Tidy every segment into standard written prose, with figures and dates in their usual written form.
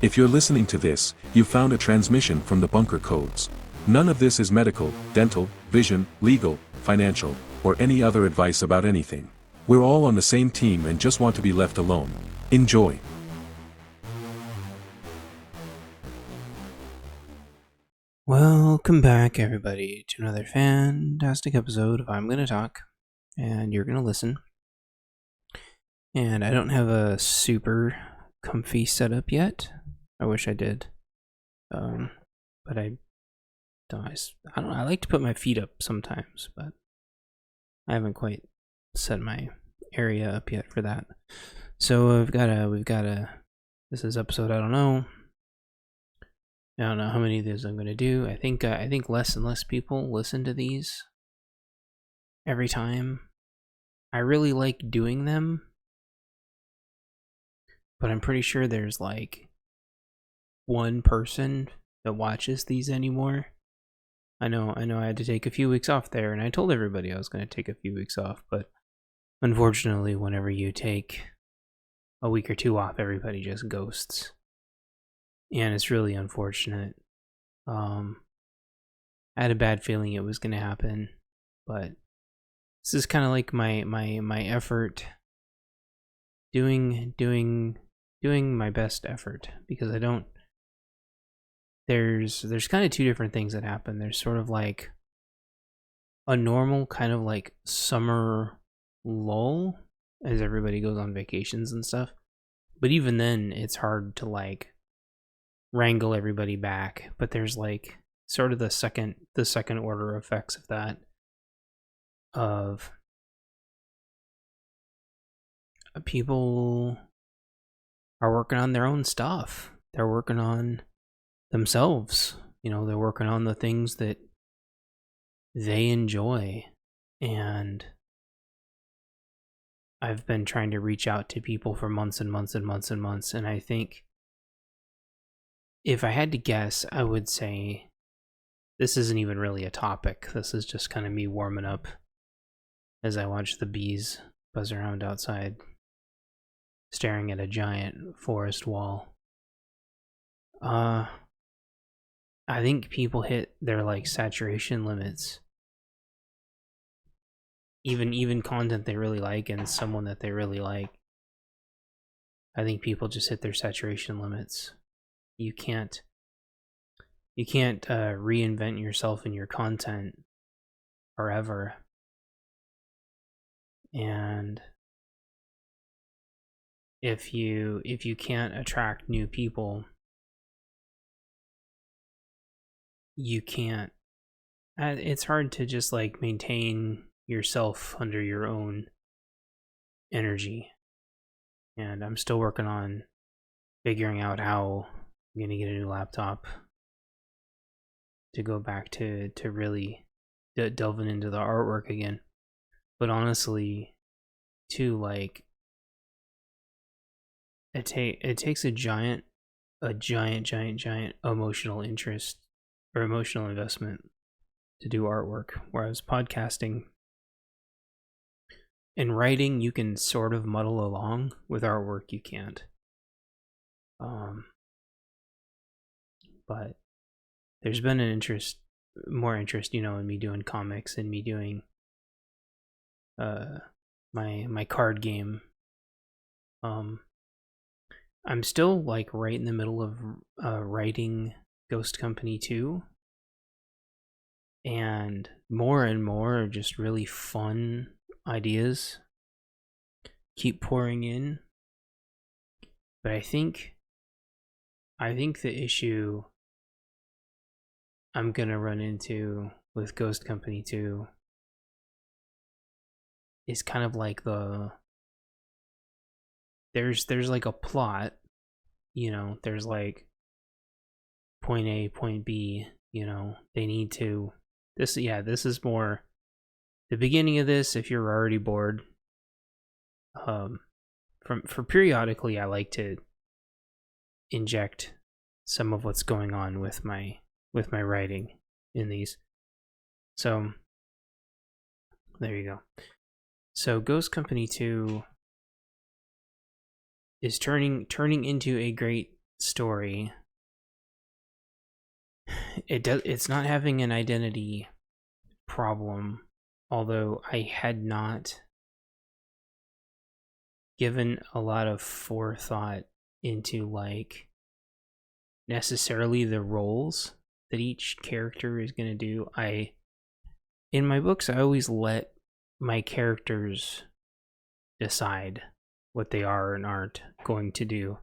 If you're listening to this, you found a transmission from the bunker codes. None of this is medical, dental, vision, legal, financial, or any other advice about anything. We're all on the same team and just want to be left alone. Enjoy. Welcome back, everybody, to another fantastic episode of I'm Gonna Talk, and you're gonna listen. And I don't have a super comfy setup yet. I wish I did, but I don't. I don't know. I like to put my feet up sometimes, but I haven't quite set my area up yet for that. So we've got a. This is episode. I don't know how many of these I'm gonna do. I think less and less people listen to these every time. I really like doing them, but I'm pretty sure there's like one person that watches these anymore. I know I had to take a few weeks off there, and I told everybody I was going to take a few weeks off, but unfortunately, whenever you take a week or two off, everybody just ghosts. And it's really unfortunate. I had a bad feeling it was going to happen, but this is kind of like my effort, doing my best effort, because I don't. There's kind of two different things that happen. There's sort of like a normal kind of like summer lull as everybody goes on vacations and stuff. But even then, it's hard to like wrangle everybody back. But there's like sort of the second order effects of that. Of people are working on their own stuff. They're working on themselves. They're working on the things that they enjoy. And I've been trying to reach out to people for months and months and months and months. And I think if I had to guess, I would say this isn't even really a topic. This is just kind of me warming up as I watch the bees buzz around outside, staring at a giant forest wall. I think people hit their like saturation limits. Even content they really like and someone that they really like. I think people just hit their saturation limits. You can't reinvent yourself in your content forever. And if you can't attract new people, you can't. It's hard to just like maintain yourself under your own energy. And I'm still working on figuring out how I'm gonna get a new laptop to go back to really delving into the artwork again. But honestly, too, like it takes a giant emotional interest or emotional investment to do artwork. Whereas podcasting and writing, you can sort of muddle along. With artwork, you can't. But there's been more interest, in me doing comics and me doing my card game. I'm still like right in the middle of writing Ghost Company 2, and more just really fun ideas keep pouring in. But I think the issue I'm gonna run into with Ghost Company 2 is kind of like there's like a plot, there's like point A, point B, they need to this is more the beginning of this. If you're already bored, for periodically I like to inject some of what's going on with my writing in these. So there you go. So Ghost Company 2 is turning into a great story, it's not having an identity problem, although I had not given a lot of forethought into like necessarily the roles that each character is going to do. In my books, I always let my characters decide what they are and aren't going to do.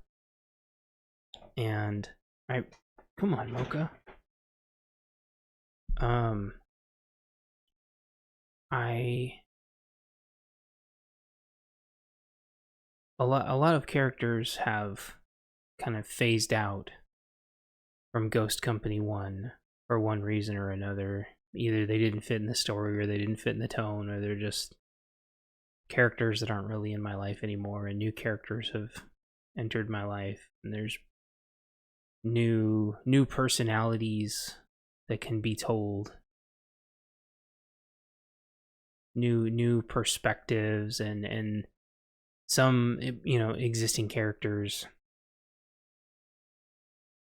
And come on, Mocha. A lot of characters have kind of phased out from Ghost Company 1 for one reason or another. Either they didn't fit in the story, or they didn't fit in the tone, or they're just characters that aren't really in my life anymore, and new characters have entered my life, and there's new personalities that can be told, new perspectives, and some, you know, existing characters,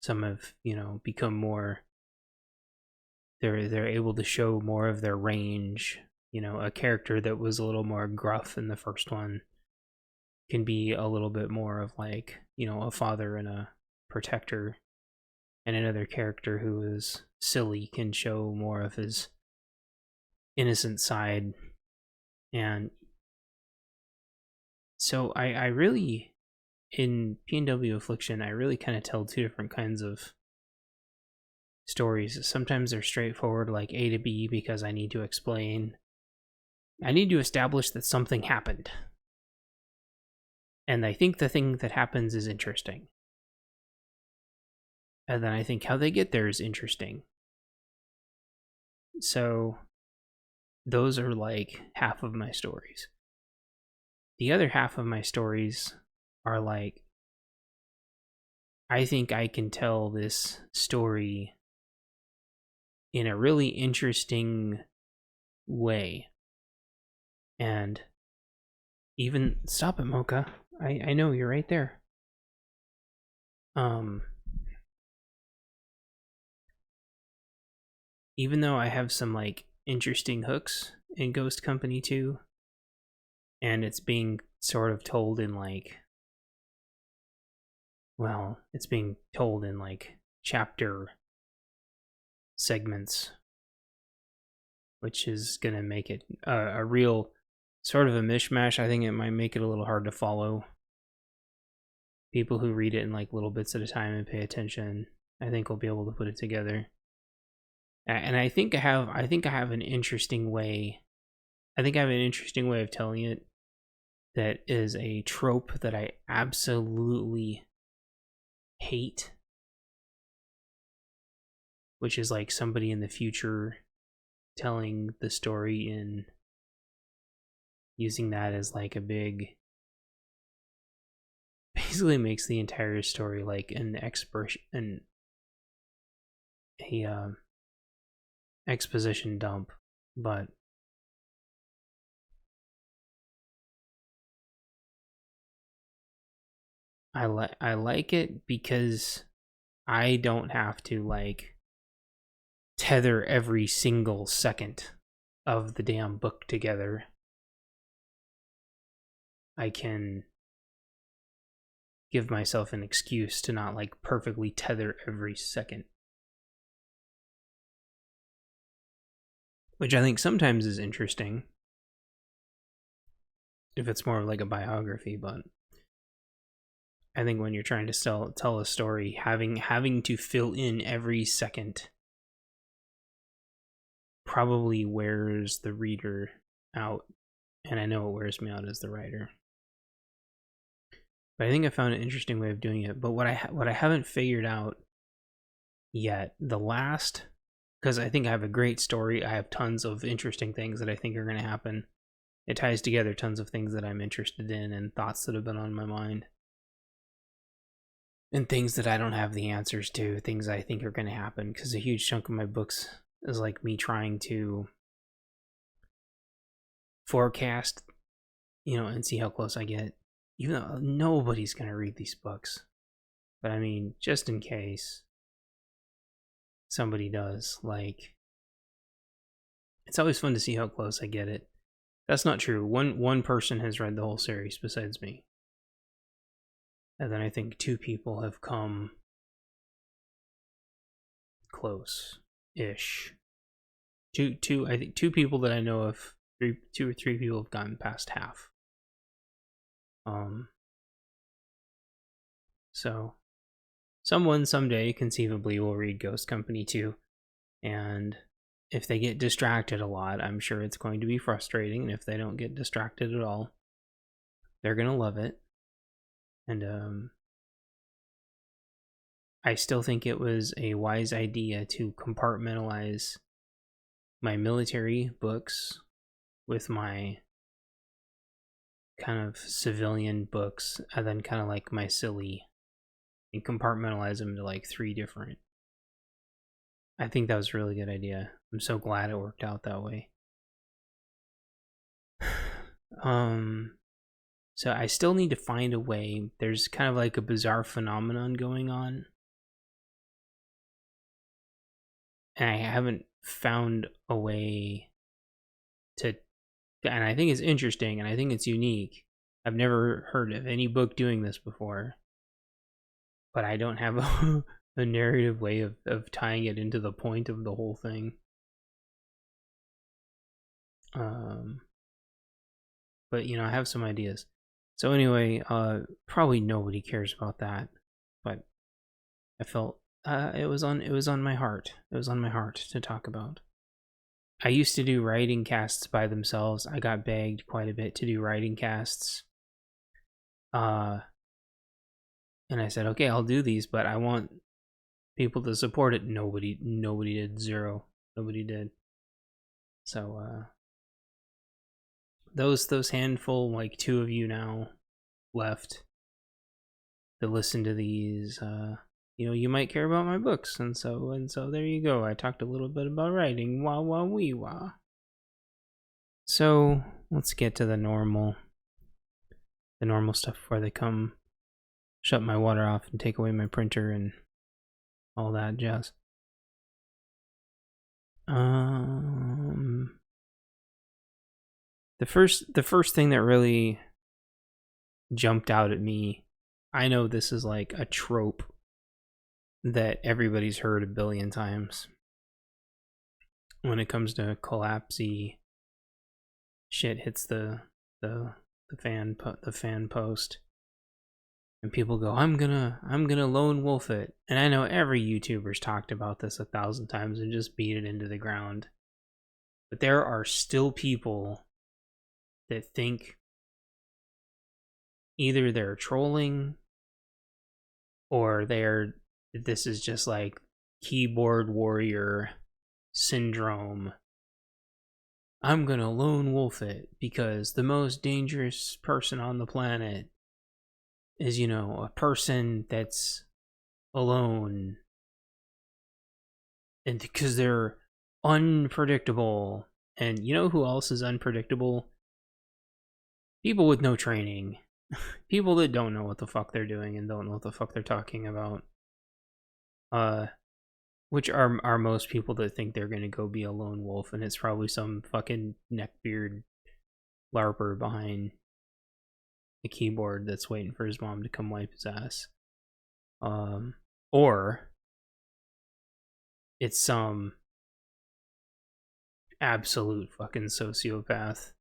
some have, you know, become more, they're able to show more of their range. You know, a character that was a little more gruff in the first one can be a little bit more of like, you know, a father and a protector, and another character who is silly can show more of his innocent side. And so I really, in P&W Affliction, I really kind of tell two different kinds of stories. Sometimes they're straightforward, like A to B, because I need to establish that something happened, and I think the thing that happens is interesting, and then I think how they get there is interesting. So those are like half of my stories. The other half of my stories are like, I think I can tell this story in a really interesting way. And even, stop it, Mocha. I know you're right there. Even though I have some like interesting hooks in Ghost Company 2, and it's being sort of told in like, well, it's being told in like chapter segments, which is gonna make it a real sort of a mishmash. I think it might make it a little hard to follow. People who read it in like little bits at a time and pay attention, I think will be able to put it together. And I think I have an interesting way. I think I have an interesting way of telling it that is a trope that I absolutely hate, which is like somebody in the future telling the story and using that as like a big, basically makes the entire story like an exposition dump. But I like it because I don't have to like tether every single second of the damn book together. I can give myself an excuse to not like perfectly tether every second, which I think sometimes is interesting if it's more like a biography. But I think when you're trying to tell a story, having to fill in every second probably wears the reader out, and I know it wears me out as the writer. But I think I found an interesting way of doing it. But what I haven't figured out yet, because I think I have a great story. I have tons of interesting things that I think are going to happen. It ties together tons of things that I'm interested in and thoughts that have been on my mind. And things that I don't have the answers to, things I think are going to happen. Because a huge chunk of my books is like me trying to forecast, and see how close I get. Even though nobody's going to read these books. But I mean, just in case somebody does, like, it's always fun to see how close I get it. That's not true. One person has read the whole series besides me. And then I think 2 people have come close-ish. I think 2 people that I know of, 2 or 3 people have gotten past half. So someone someday conceivably will read Ghost Company 2, and if they get distracted a lot, I'm sure it's going to be frustrating, and if they don't get distracted at all, they're gonna love it. And I still think it was a wise idea to compartmentalize my military books with my kind of civilian books, and then kind of like my silly, and compartmentalize them to like 3 different. I think that was a really good idea. I'm so glad it worked out that way. So I still need to find a way. There's kind of like a bizarre phenomenon going on, and I haven't found a way to, and I think it's interesting, and I think it's unique. I've never heard of any book doing this before, but I don't have a narrative way of tying it into the point of the whole thing. But I have some ideas. So anyway, probably nobody cares about that, but I felt it was on my heart. It was on my heart to talk about. I used to do writing casts by themselves. I got begged quite a bit to do writing casts. And I said, okay, I'll do these, but I want people to support it. Nobody did. 0. Nobody did. So those handful, like 2 of you now left to listen to these, you might care about my books, and so there you go. I talked a little bit about writing. Wah wah wee wah. So let's get to the normal stuff before they come shut my water off and take away my printer and all that jazz. The first thing that really jumped out at me, I know this is like a trope that everybody's heard a billion times when it comes to collapsey shit hits the fan post, and people go, I'm gonna lone wolf it. And I know every YouTuber's talked about this 1,000 times and just beat it into the ground, but there are still people that think either they're trolling or this is just like keyboard warrior syndrome. I'm gonna lone wolf it because the most dangerous person on the planet is, a person that's alone, and because they're unpredictable. And you know who else is unpredictable? People with no training. People that don't know what the fuck they're doing and don't know what the fuck they're talking about. Which are most people that think they're gonna go be a lone wolf, and it's probably some fucking neckbeard LARPer behind a keyboard that's waiting for his mom to come wipe his ass. Or it's some absolute fucking sociopath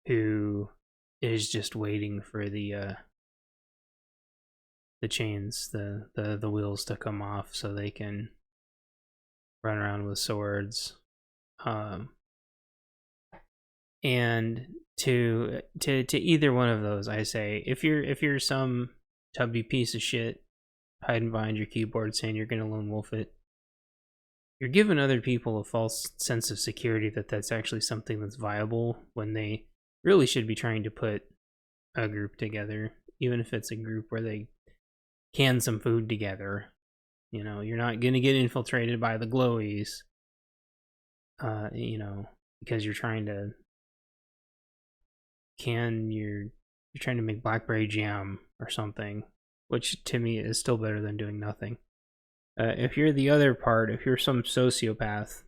who is just waiting for the chains, the wheels to come off so they can run around with swords. And to either one of those, I say, if you're some tubby piece of shit hiding behind your keyboard saying you're gonna lone wolf it, you're giving other people a false sense of security that that's actually something that's viable, when they really should be trying to put a group together, even if it's a group where they can some food together. You're not gonna get infiltrated by the glowies, because you're trying to you're trying to make blackberry jam or something. which to me is still better than doing nothing. If you're the other part, if you're some sociopath,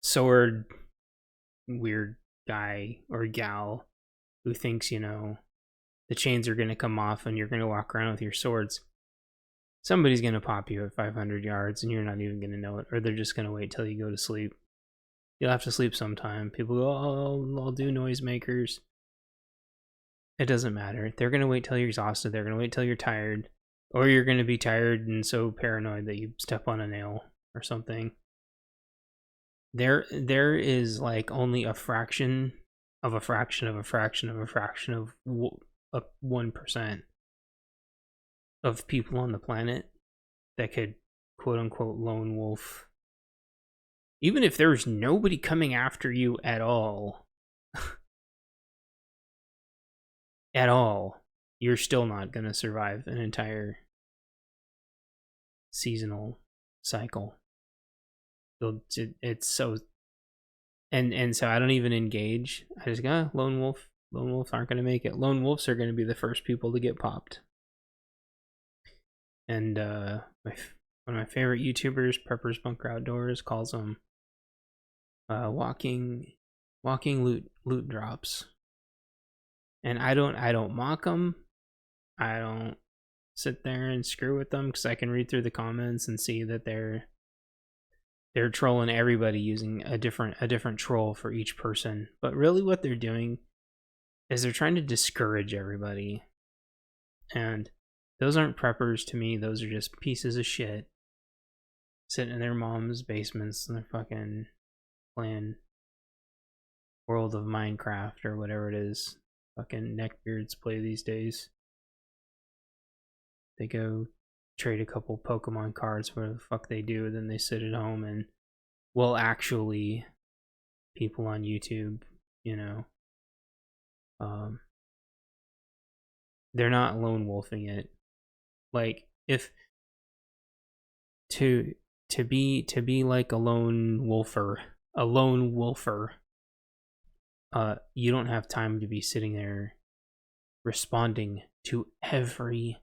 sword weird guy or gal who thinks, the chains are going to come off and you're going to walk around with your swords, somebody's going to pop you at 500 yards and you're not even going to know it, or they're just going to wait till you go to sleep. You'll have to sleep sometime. People go, oh, I'll do noisemakers. It doesn't matter. They're going to wait till you're exhausted. They're going to wait till you're tired. Or you're going to be tired and so paranoid that you step on a nail or something. There is like only a fraction of a fraction of a fraction of a fraction of 1% of people on the planet that could quote unquote lone wolf. Even if there's nobody coming after you at all, you're still not going to survive an entire seasonal cycle. It's so, and so I don't even engage. I just go, lone wolves aren't going to make it. Lone wolves are going to be the first people to get popped. And one of my favorite YouTubers, Preppers Bunker Outdoors, calls them walking loot drops. And I don't mock them. I don't sit there and screw with them, because I can read through the comments and see that they're trolling everybody using a different troll for each person. But really what they're doing is they're trying to discourage everybody. And those aren't preppers to me. Those are just pieces of shit sitting in their mom's basements and they're fucking playing World of Minecraft or whatever it is fucking neckbeards play these days. They go trade a couple Pokemon cards, whatever the fuck they do, then they sit at home and, well, actually, people on YouTube, they're not lone wolfing it. Like, if to be like a lone wolfer, you don't have time to be sitting there responding to every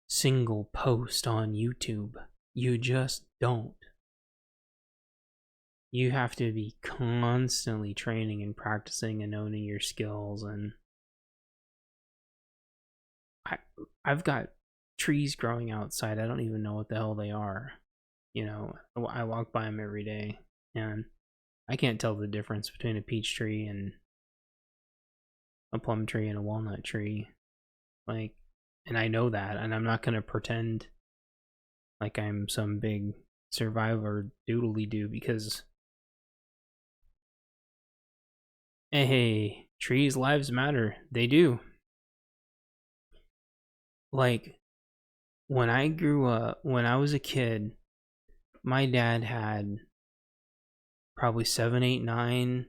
single post on YouTube. You just don't. You have to be constantly training and practicing and owning your skills. And I've got trees growing outside. I don't even know what the hell they are. I walk by them every day and I can't tell the difference between a peach tree and a plum tree and a walnut tree. Like, and I know that, and I'm not going to pretend like I'm some big survivor doodly-doo, because, hey, trees' lives matter. They do. Like, when I grew up, when I was a kid, my dad had probably 7, 8, 9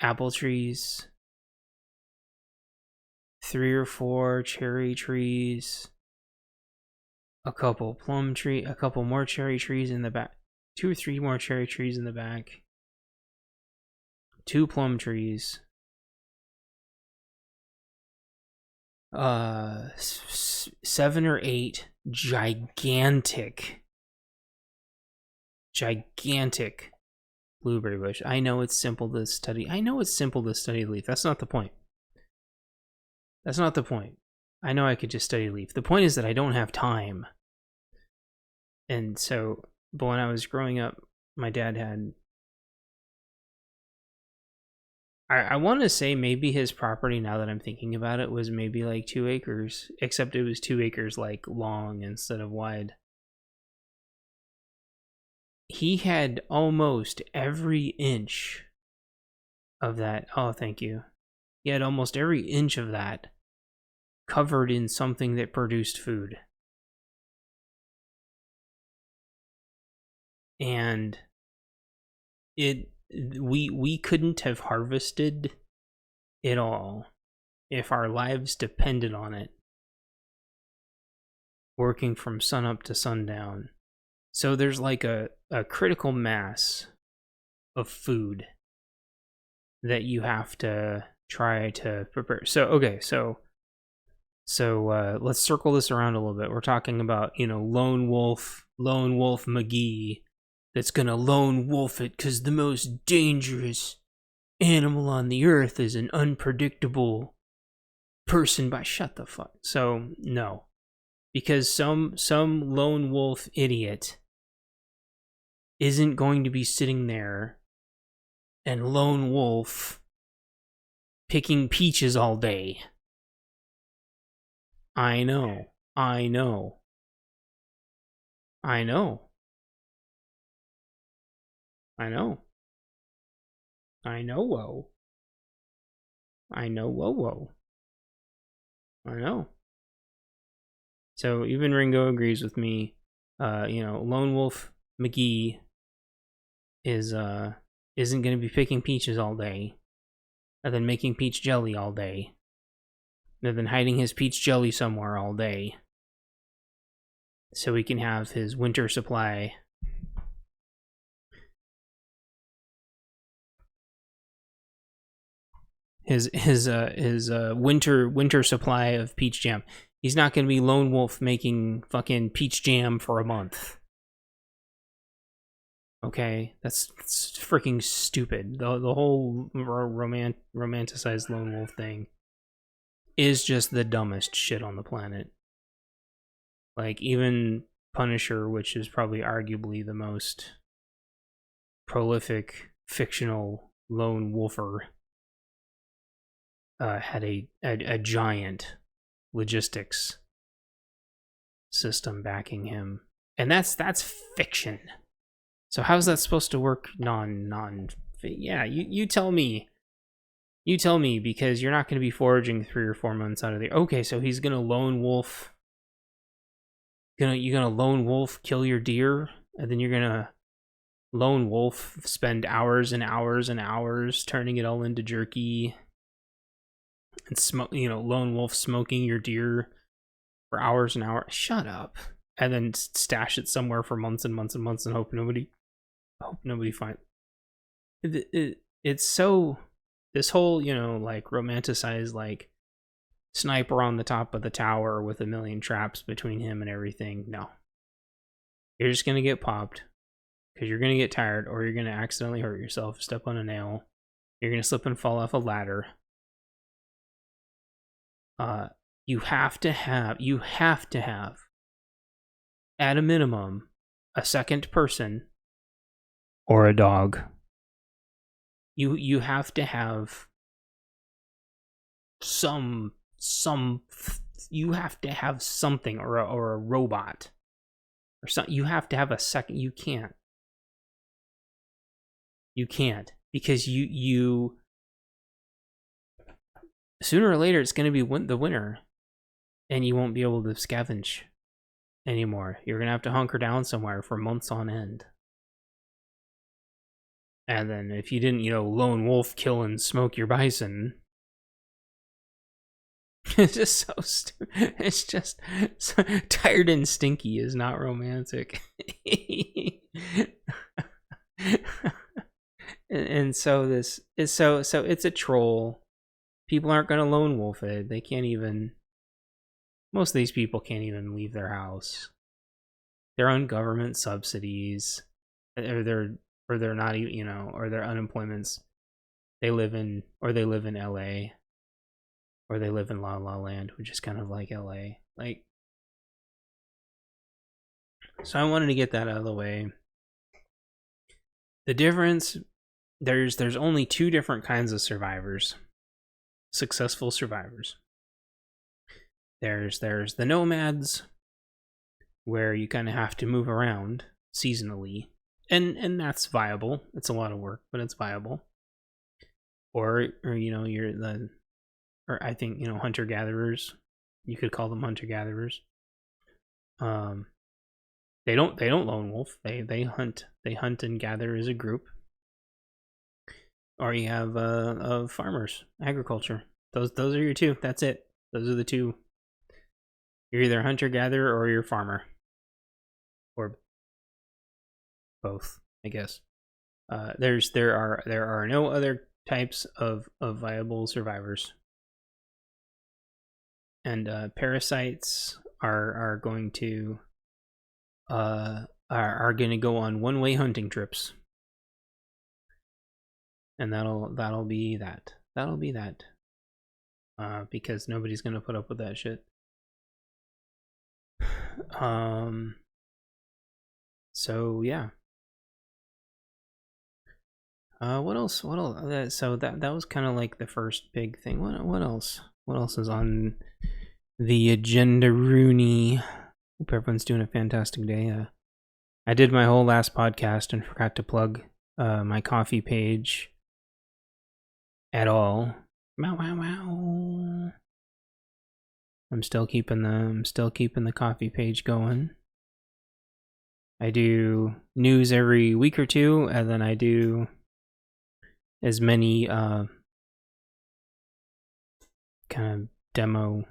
apple trees, 3 or 4 cherry trees, a couple more cherry trees in the back, 2 or 3 more cherry trees in the back, 2 plum trees, 7 or 8 gigantic blueberry bush. I know it's simple to study leaf. That's not the point. I know I could just study leaf. The point is that I don't have time. And so, but when I was growing up, my dad had, I want to say maybe his property, now that I'm thinking about it, was maybe like 2 acres, except it was 2 acres like long instead of wide. He had almost every inch of that. Oh, thank you. He had almost every inch of that covered in something that produced food. And we couldn't have harvested it all if our lives depended on it, working from sunup to sundown. So there's like a critical mass of food that you have to try to prepare. So, okay, so So let's circle this around a little bit. We're talking about, lone wolf McGee that's gonna lone wolf it because the most dangerous animal on the earth is an unpredictable person by shut the fuck. So no. Because some lone wolf idiot isn't going to be sitting there and lone wolf picking peaches all day. I know. Whoa. I know. So even Ringo agrees with me. Lone Wolf McGee isn't going to be picking peaches all day, and then making peach jelly all day, and then hiding his peach jelly somewhere all day, so he can have his winter supply. His winter supply of peach jam. He's not going to be lone wolf making fucking peach jam for a month. Okay, that's freaking stupid. The whole romanticized lone wolf thing is just the dumbest shit on the planet. Like, even Punisher, which is probably arguably the most prolific fictional lone wolfer, had a giant logistics system backing him, and that's fiction. So how's that supposed to work? Yeah, you tell me. You tell me, because you're not going to be foraging 3 or 4 months out of the. Okay, so he's gonna lone wolf. You're gonna lone wolf kill your deer, and then you're gonna lone wolf spend hours and hours and hours turning it all into jerky. And lone wolf smoking your deer for hours and hours. Shut up. And then stash it somewhere for months and months and months and hope nobody finds it's so, this whole, like romanticized, like sniper on the top of the tower with a million traps between him and everything. No. You're just going to get popped because you're going to get tired, or you're going to accidentally hurt yourself, step on a nail. You're going to slip and fall off a ladder. You have to have, at a minimum, a second person or a dog. You have to have you have to have something, or a robot or something. You have to have a second. You can't because you sooner or later it's going to be the winter, and you won't be able to scavenge anymore. You're going to have to hunker down somewhere for months on end. And then if you didn't, lone wolf kill and smoke your bison, it's just so stupid. It's just so, tired and stinky is not romantic. and so this is so it's a troll. People aren't going to lone wolf it. They can't even. Most of these people can't even leave their house. They're on government subsidies, or they're not, or their unemployments. They live in LA, or they live in La La Land, which is kind of like LA. Like, so I wanted to get that out of the way. The difference, there's only 2 different kinds of survivors, successful survivors. There's the nomads, where you kind of have to move around seasonally, and that's viable. It's a lot of work, but it's viable. Or you're I think hunter gatherers. You could call them hunter gatherers. They don't lone wolf. They hunt and gather as a group. Or you have farmers, agriculture. Those are your 2. That's it. Those are the 2. You're either hunter-gatherer or you're farmer. Or both, I guess. There are no other types of viable survivors. and parasites are going to are going to go on one-way hunting trips, and that'll be that. Because nobody's going to put up with that shit. So yeah. What else? So that was kind of like the first big thing. What else? What else is on the agenda, Rooney? Hope everyone's doing a fantastic day. I did my whole last podcast and forgot to plug my coffee page at all. Wow. I'm still keeping the coffee page going. I do news every week or two, and then I do as many kind of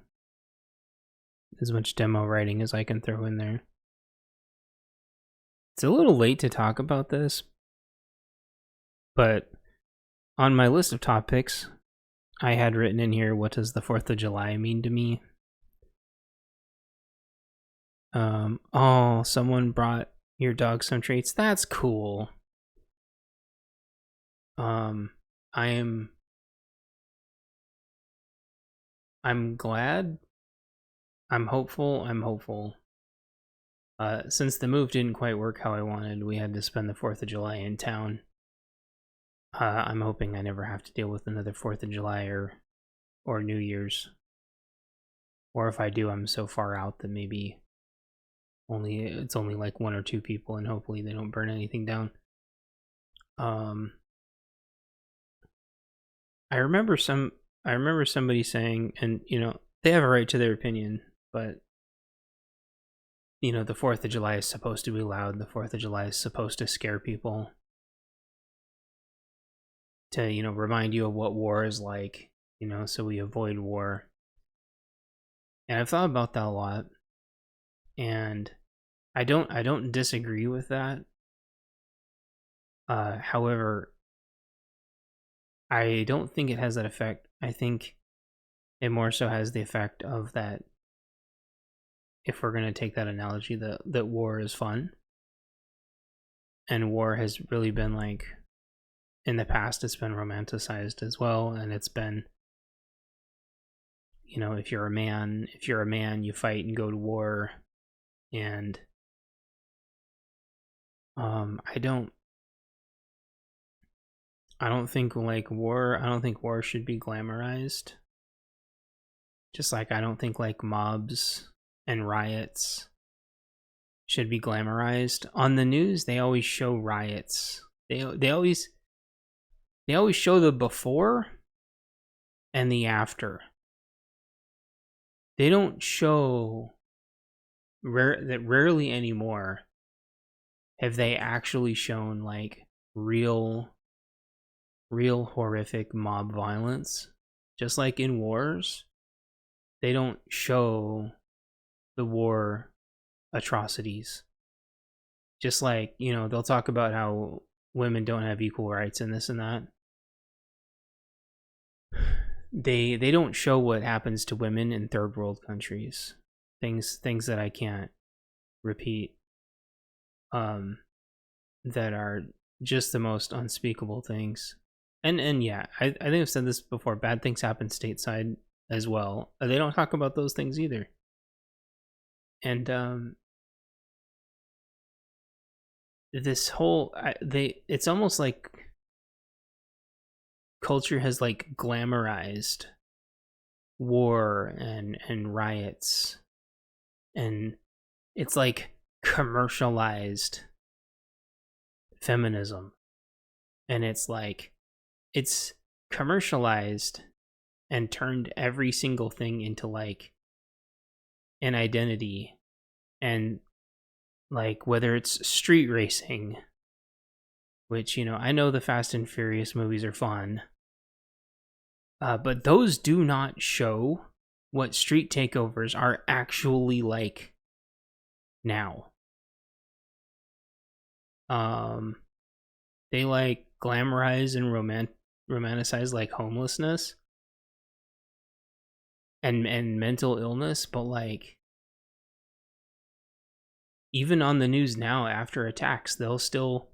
as much demo writing as I can throw in there. It's a little late to talk about this, but on my list of topics, I had written in here, what does the 4th of July mean to me? Someone brought your dog some treats. That's cool. I'm glad. I'm hopeful. Since the move didn't quite work how I wanted, we had to spend the 4th of July in town. I'm hoping I never have to deal with another 4th of July or New Year's. Or if I do, I'm so far out that maybe it's only like 1 or 2 people, and hopefully they don't burn anything down. I remember somebody saying, and they have a right to their opinion, but the 4th of July is supposed to be loud. The 4th of July is supposed to scare people, to remind you of what war is like, so we avoid war. And I've thought about that a lot, and I don't disagree with that. However, I don't think it has that effect. I think it more so has the effect of that, if we're going to take that analogy, that war is fun. And war has really been, like, in the past, it's been romanticized as well. And it's been, if you're a man, you fight and go to war. And I don't think war should be glamorized. Just like I don't think like mobs and riots should be glamorized. On the news, they always show riots. They always show the before and the after. They don't show rarely anymore have they actually shown like real horrific mob violence. Just like in wars, they don't show the war atrocities. Just like, they'll talk about how women don't have equal rights and this and that. They don't show what happens to women in third world countries. Things that I can't repeat. That are just the most unspeakable things. And yeah, I think I've said this before, bad things happen stateside as well. They don't talk about those things either. And this whole it's almost like culture has like glamorized war and riots, and it's like commercialized feminism. And it's like it's commercialized and turned every single thing into like an identity. And like whether it's street racing, which I know the Fast and Furious movies are fun, but those do not show what street takeovers are actually like now. They like glamorize and romanticize like homelessness, and mental illness, but like even on the news now after attacks, they'll still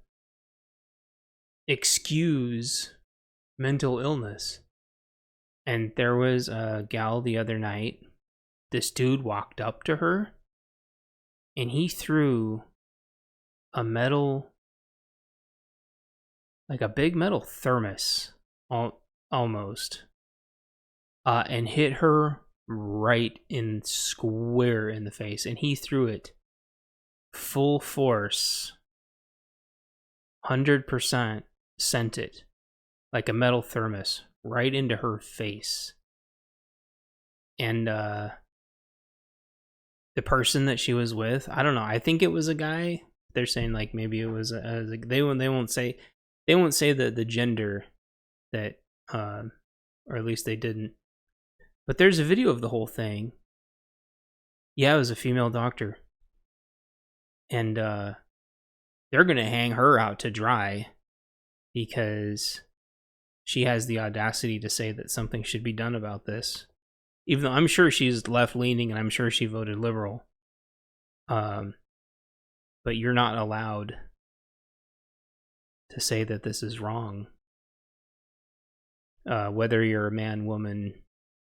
excuse mental illness. And there was a gal the other night, this dude walked up to her and he threw a metal, like a big metal thermos almost, and hit her right in square in the face, and he threw it full force, 100%, sent it like a metal thermos right into her face. And the person that she was with, I don't know, I think it was a guy. They're saying like maybe it was they won't say the gender that or at least they didn't. But there's a video of the whole thing. Yeah, it was a female doctor. And they're going to hang her out to dry because she has the audacity to say that something should be done about this. Even though I'm sure she's left-leaning and I'm sure she voted liberal. But you're not allowed to say that this is wrong. Whether you're a man, woman,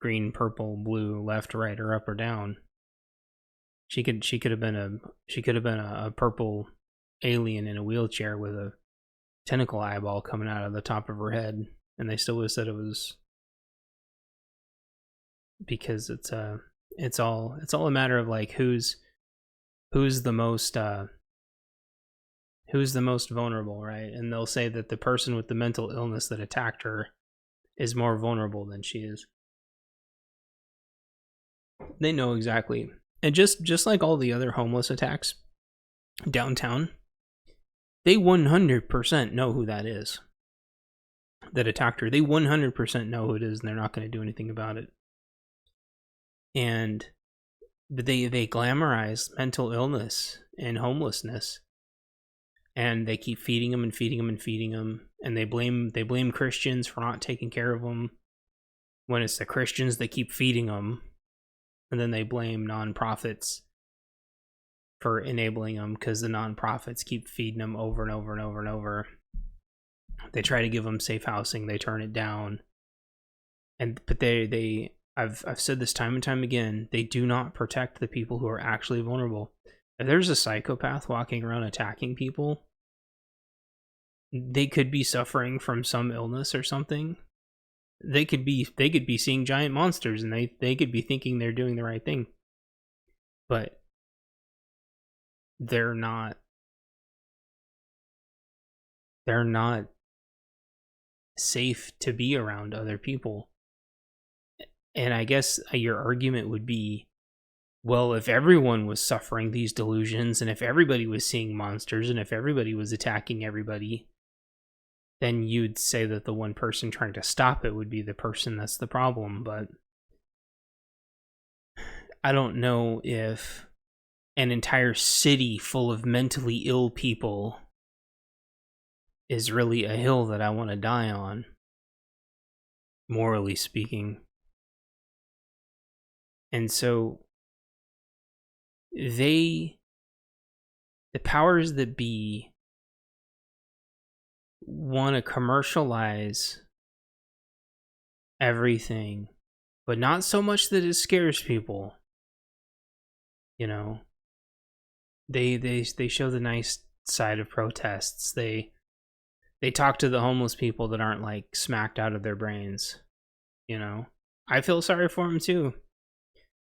green, purple, blue, left, right, or up or down. She could have been a purple alien in a wheelchair with a tentacle eyeball coming out of the top of her head, and they still would have said it was because it's all a matter of like who's the most vulnerable, right? And they'll say that the person with the mental illness that attacked her is more vulnerable than she is. They know exactly. And just like all the other homeless attacks downtown, they 100% know who that is that attacked her. They 100% know who it is, and they're not going to do anything about it. And they glamorize mental illness and homelessness, and they keep feeding them and feeding them and feeding them, and they blame Christians for not taking care of them when it's the Christians that keep feeding them. And then they blame nonprofits for enabling them because the nonprofits keep feeding them over and over and over and over. They try to give them safe housing, they turn it down. But I've said this time and time again, they do not protect the people who are actually vulnerable. If there's a psychopath walking around attacking people, they could be suffering from some illness or something. They could be seeing giant monsters, and they could be thinking they're doing the right thing. But they're not safe to be around other people. And I guess your argument would be, well, if everyone was suffering these delusions, and if everybody was seeing monsters, and if everybody was attacking everybody, then you'd say that the one person trying to stop it would be the person that's the problem. But I don't know if an entire city full of mentally ill people is really a hill that I want to die on, morally speaking. And so the powers that be want to commercialize everything, but not so much that it scares people. You know, they show the nice side of protests. They talk to the homeless people that aren't like smacked out of their brains. You know, I feel sorry for them too.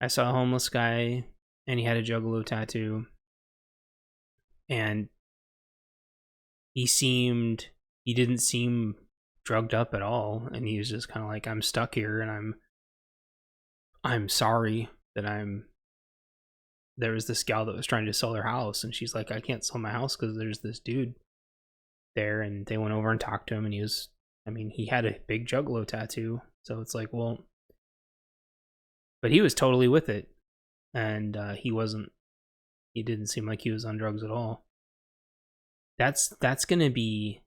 I saw a homeless guy and he had a juggalo tattoo, and he didn't seem drugged up at all, and he was just kind of like, I'm stuck here, and I'm sorry that there was this gal that was trying to sell her house, and she's like, I can't sell my house because there's this dude there. And they went over and talked to him, and he had a big juggalo tattoo, so it's like, well, but he was totally with it, and he didn't seem like he was on drugs at all. That's gonna be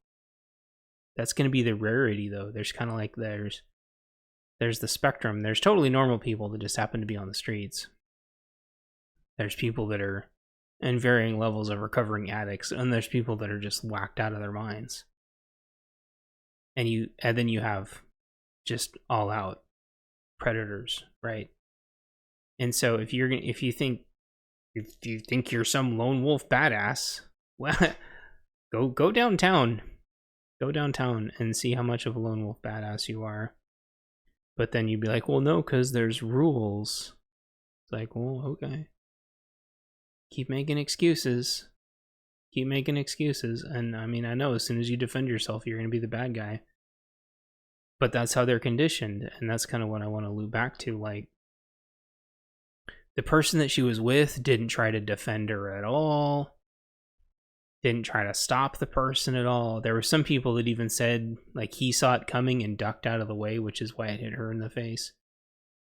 the rarity, though. There's kind of like there's there's the spectrum. There's totally normal people that just happen to be on the streets. There's people that are in varying levels of recovering addicts, and there's people that are just whacked out of their minds. And then you have just all out predators, right? And so if you think you're some lone wolf badass, well, go downtown. Go downtown and see how much of a lone wolf badass you are. But then you'd be like, well, no, because there's rules. It's like, well, okay. Keep making excuses. And I mean, I know as soon as you defend yourself, you're going to be the bad guy. But that's how they're conditioned. And that's kind of what I want to loop back to. Like, the person that she was with didn't try to defend her at all. Didn't try to stop the person at all. There were some people that even said, like, he saw it coming and ducked out of the way, which is why it hit her in the face.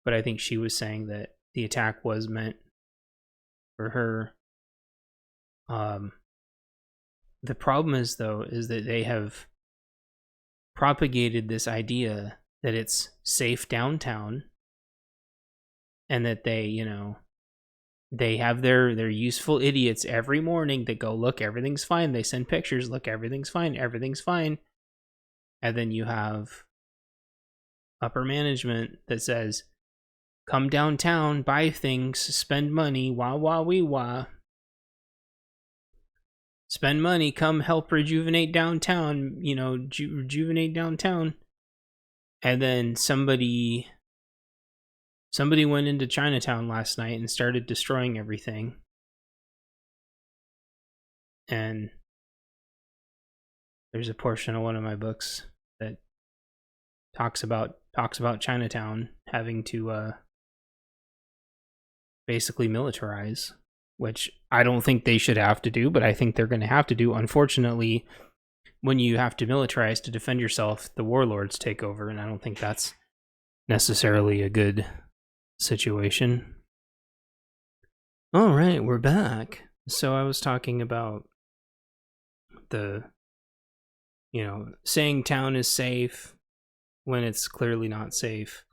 But I think she was saying that the attack was meant for her. The problem is, though, is that they have propagated this idea that it's safe downtown, and that they have their useful idiots every morning that go, look, everything's fine. They send pictures, look, everything's fine. And then you have upper management that says, come downtown, buy things, spend money, wah wah wee wah. Spend money, come help rejuvenate downtown, rejuvenate downtown. And then somebody went into Chinatown last night and started destroying everything. And there's a portion of one of my books that talks about Chinatown having to basically militarize, which I don't think they should have to do, but I think they're going to have to do. Unfortunately, when you have to militarize to defend yourself, the warlords take over, and I don't think that's necessarily a good situation. All right, we're back. So I was talking about the, saying town is safe when it's clearly not safe.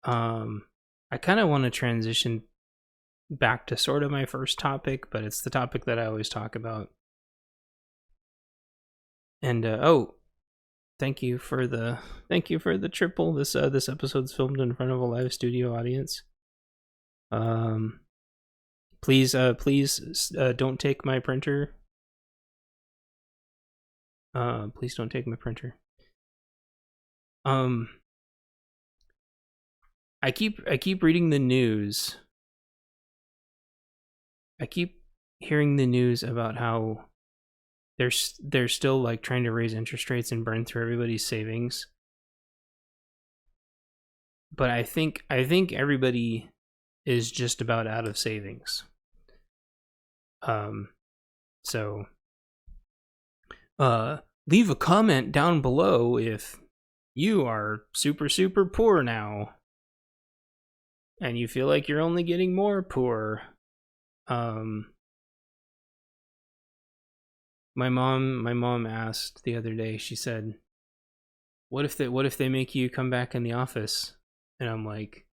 I kind of want to transition back to sort of my first topic, but it's the topic that I always talk about. And thank you for the triple. This episode's filmed in front of a live studio audience. Please don't take my printer. Please don't take my printer. I keep reading the news. I keep hearing the news about how they're still like trying to raise interest rates and burn through everybody's savings. But I think everybody is just about out of savings. So leave a comment down below if you are super, super poor now and you feel like you're only getting more poor. My mom asked the other day, she said, what if they make you come back in the office? And I'm like,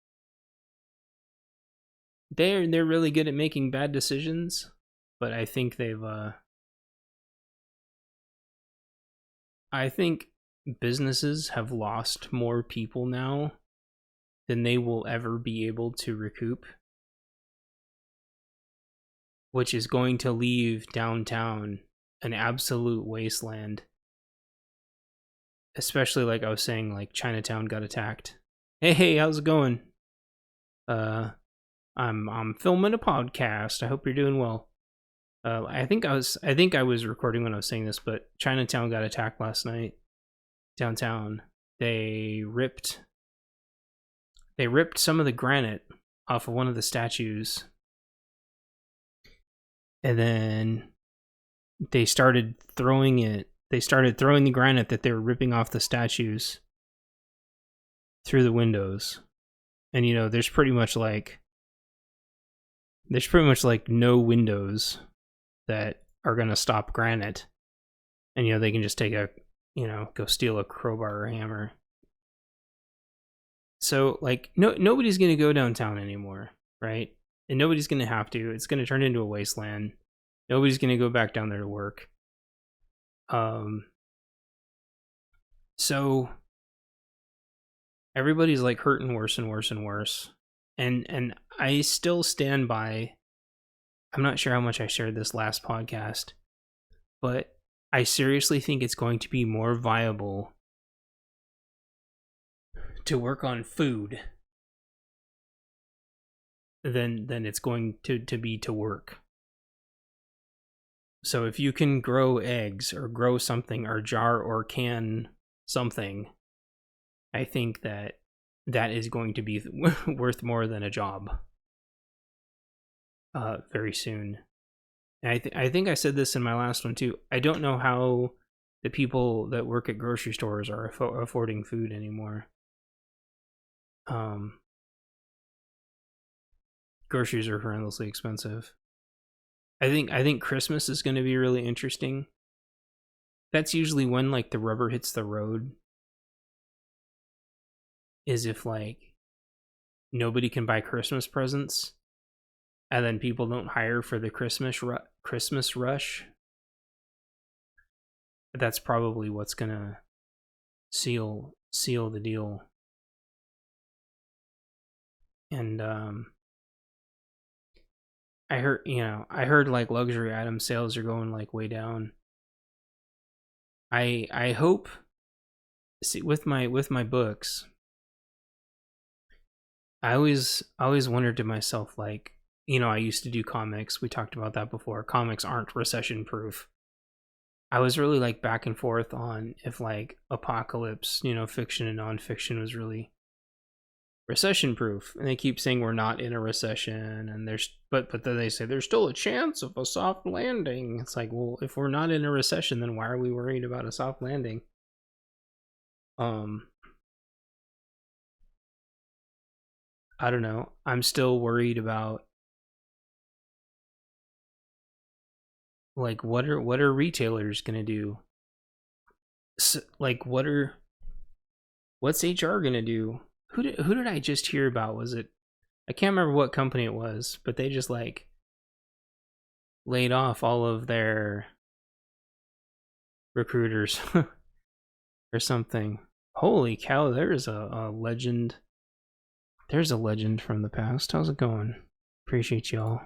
they're really good at making bad decisions, but I think I think businesses have lost more people now than they will ever be able to recoup, which is going to leave downtown an absolute wasteland. Especially like I was saying, like Chinatown got attacked. Hey, how's it going? I'm filming a podcast. I hope you're doing well. I think I was recording when I was saying this, but Chinatown got attacked last night. Downtown, they ripped some of the granite off of one of the statues, and then they started throwing the granite that they were ripping off the statues through the windows. And there's pretty much like no windows that are going to stop granite. And they can just take go steal a crowbar or a hammer. So like nobody's gonna go downtown anymore, right? And nobody's gonna have to. It's gonna turn into a wasteland. Nobody's gonna go back down there to work. So everybody's like hurting worse and worse and worse. And I still stand by, I'm not sure how much I shared this last podcast, but I seriously think it's going to be more viable to work on food than it's going to be to work. So if you can grow eggs or grow something or jar or can something, I think that is going to be worth more than a job very soon. And I think I said this in my last one too. I don't know how the people that work at grocery stores are affording food anymore. Groceries are horrendously expensive. I think Christmas is going to be really interesting. That's usually when like the rubber hits the road. Is if like nobody can buy Christmas presents, and then people don't hire for the Christmas rush. That's probably what's gonna seal the deal. And I heard like luxury item sales are going like way down. I hope, see, with my books, I always wondered to myself, like, I used to do comics. We talked about that before. Comics aren't recession proof. I was really like back and forth on if like apocalypse, fiction and nonfiction was really recession proof. And they keep saying we're not in a recession, and but then they say there's still a chance of a soft landing. It's like, well, if we're not in a recession, then why are we worried about a soft landing? I don't know. I'm still worried about like what are retailers gonna do? So, like what's HR gonna do? Who did I just hear about? Was it, I can't remember what company it was, but they just like laid off all of their recruiters or something. Holy cow! There's a legend. There's a legend from the past. How's it going? Appreciate y'all.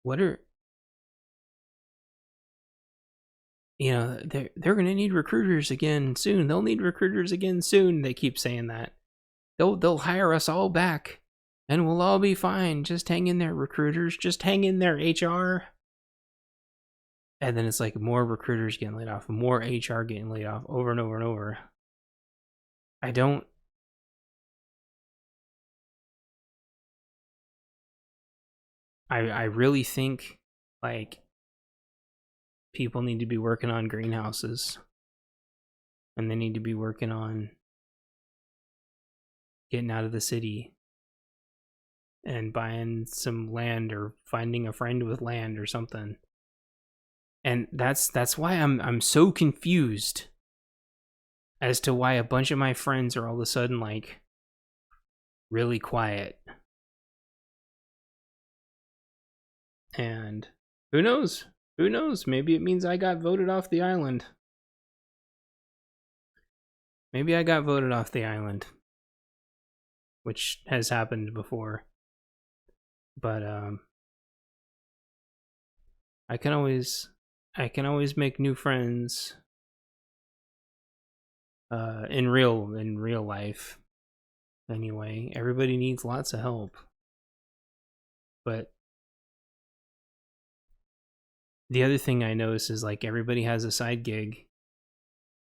What are, they're gonna need recruiters again soon. They'll need recruiters again soon. They keep saying that. They'll hire us all back, and we'll all be fine. Just hang in there, recruiters. Just hang in there, HR. And then it's like more recruiters getting laid off, more HR getting laid off over and over and over. I really think like people need to be working on greenhouses, and they need to be working on getting out of the city and buying some land or finding a friend with land or something. And that's why I'm so confused as to why a bunch of my friends are all of a sudden like really quiet. And who knows? Who knows? Maybe it means I got voted off the island. Maybe I got voted off the island, which has happened before. But I can always make new friends in real life. Anyway, everybody needs lots of help. But the other thing I notice is like everybody has a side gig.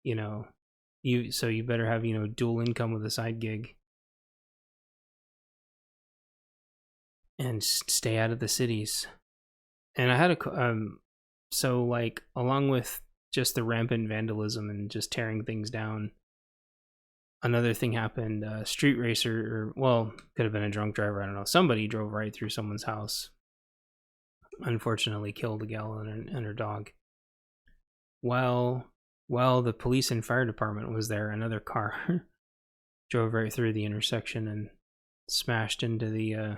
So you better have, dual income with a side gig. And stay out of the cities. And I had so like along with just the rampant vandalism and just tearing things down, another thing happened. Street racer, could have been a drunk driver, I don't know. Somebody drove right through someone's house. Unfortunately killed a gal and her dog. while the police and fire department was there, another car drove right through the intersection and smashed into the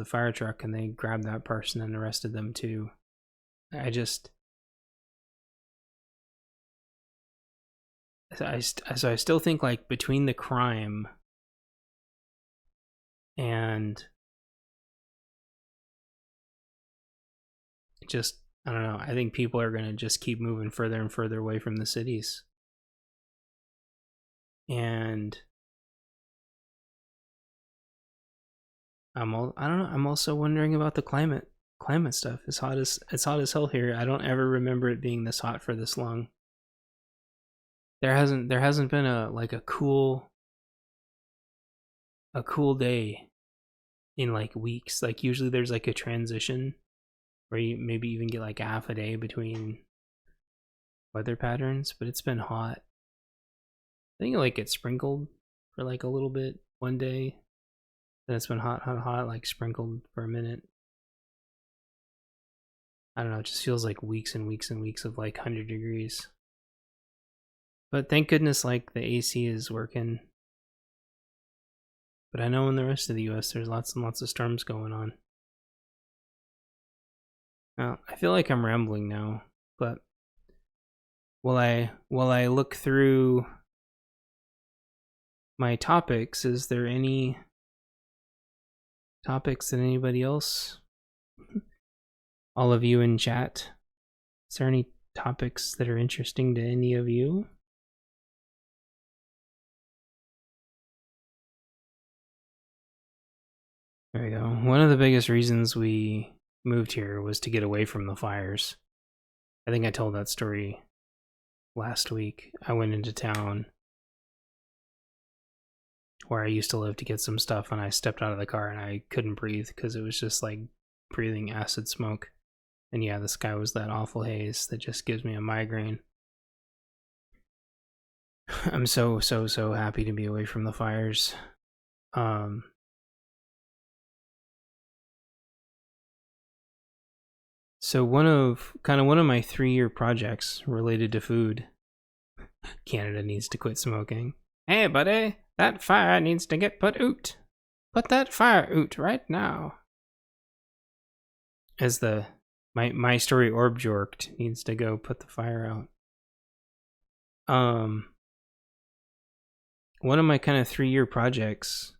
fire truck, and they grabbed that person and arrested them too. I still think, like, between the crime and just, I don't know, I think people are going to just keep moving further and further away from the cities. And I don't know, I'm also wondering about the climate stuff. It's hot as hell here. I don't ever remember it being this hot for this long. There hasn't been a cool day in like weeks. Like, usually there's like a transition where you maybe even get like half a day between weather patterns, but it's been hot. I think it like gets sprinkled for like a little bit one day, then it's been hot, like sprinkled for a minute. I don't know, it just feels like weeks and weeks and weeks of like 100 degrees. But thank goodness, like, the AC is working. But I know in the rest of the US there's lots and lots of storms going on. Well, I feel like I'm rambling now, but while I look through my topics, is there any topics that anybody else, all of you in chat, is there any topics that are interesting to any of you? There we go. One of the biggest reasons we moved here was to get away from the fires. I think I told that story last week. I went into town where I used to live to get some stuff, and I stepped out of the car and I couldn't breathe because it was just like breathing acid smoke. And yeah, the sky was that awful haze that just gives me a migraine. I'm so happy to be away from the fires. So one of my 3-year projects related to food. Canada needs to quit smoking. Hey buddy, that fire needs to get put out. Put that fire out right now. As my story orb jorked needs to go put the fire out. One of my kind of 3-year projects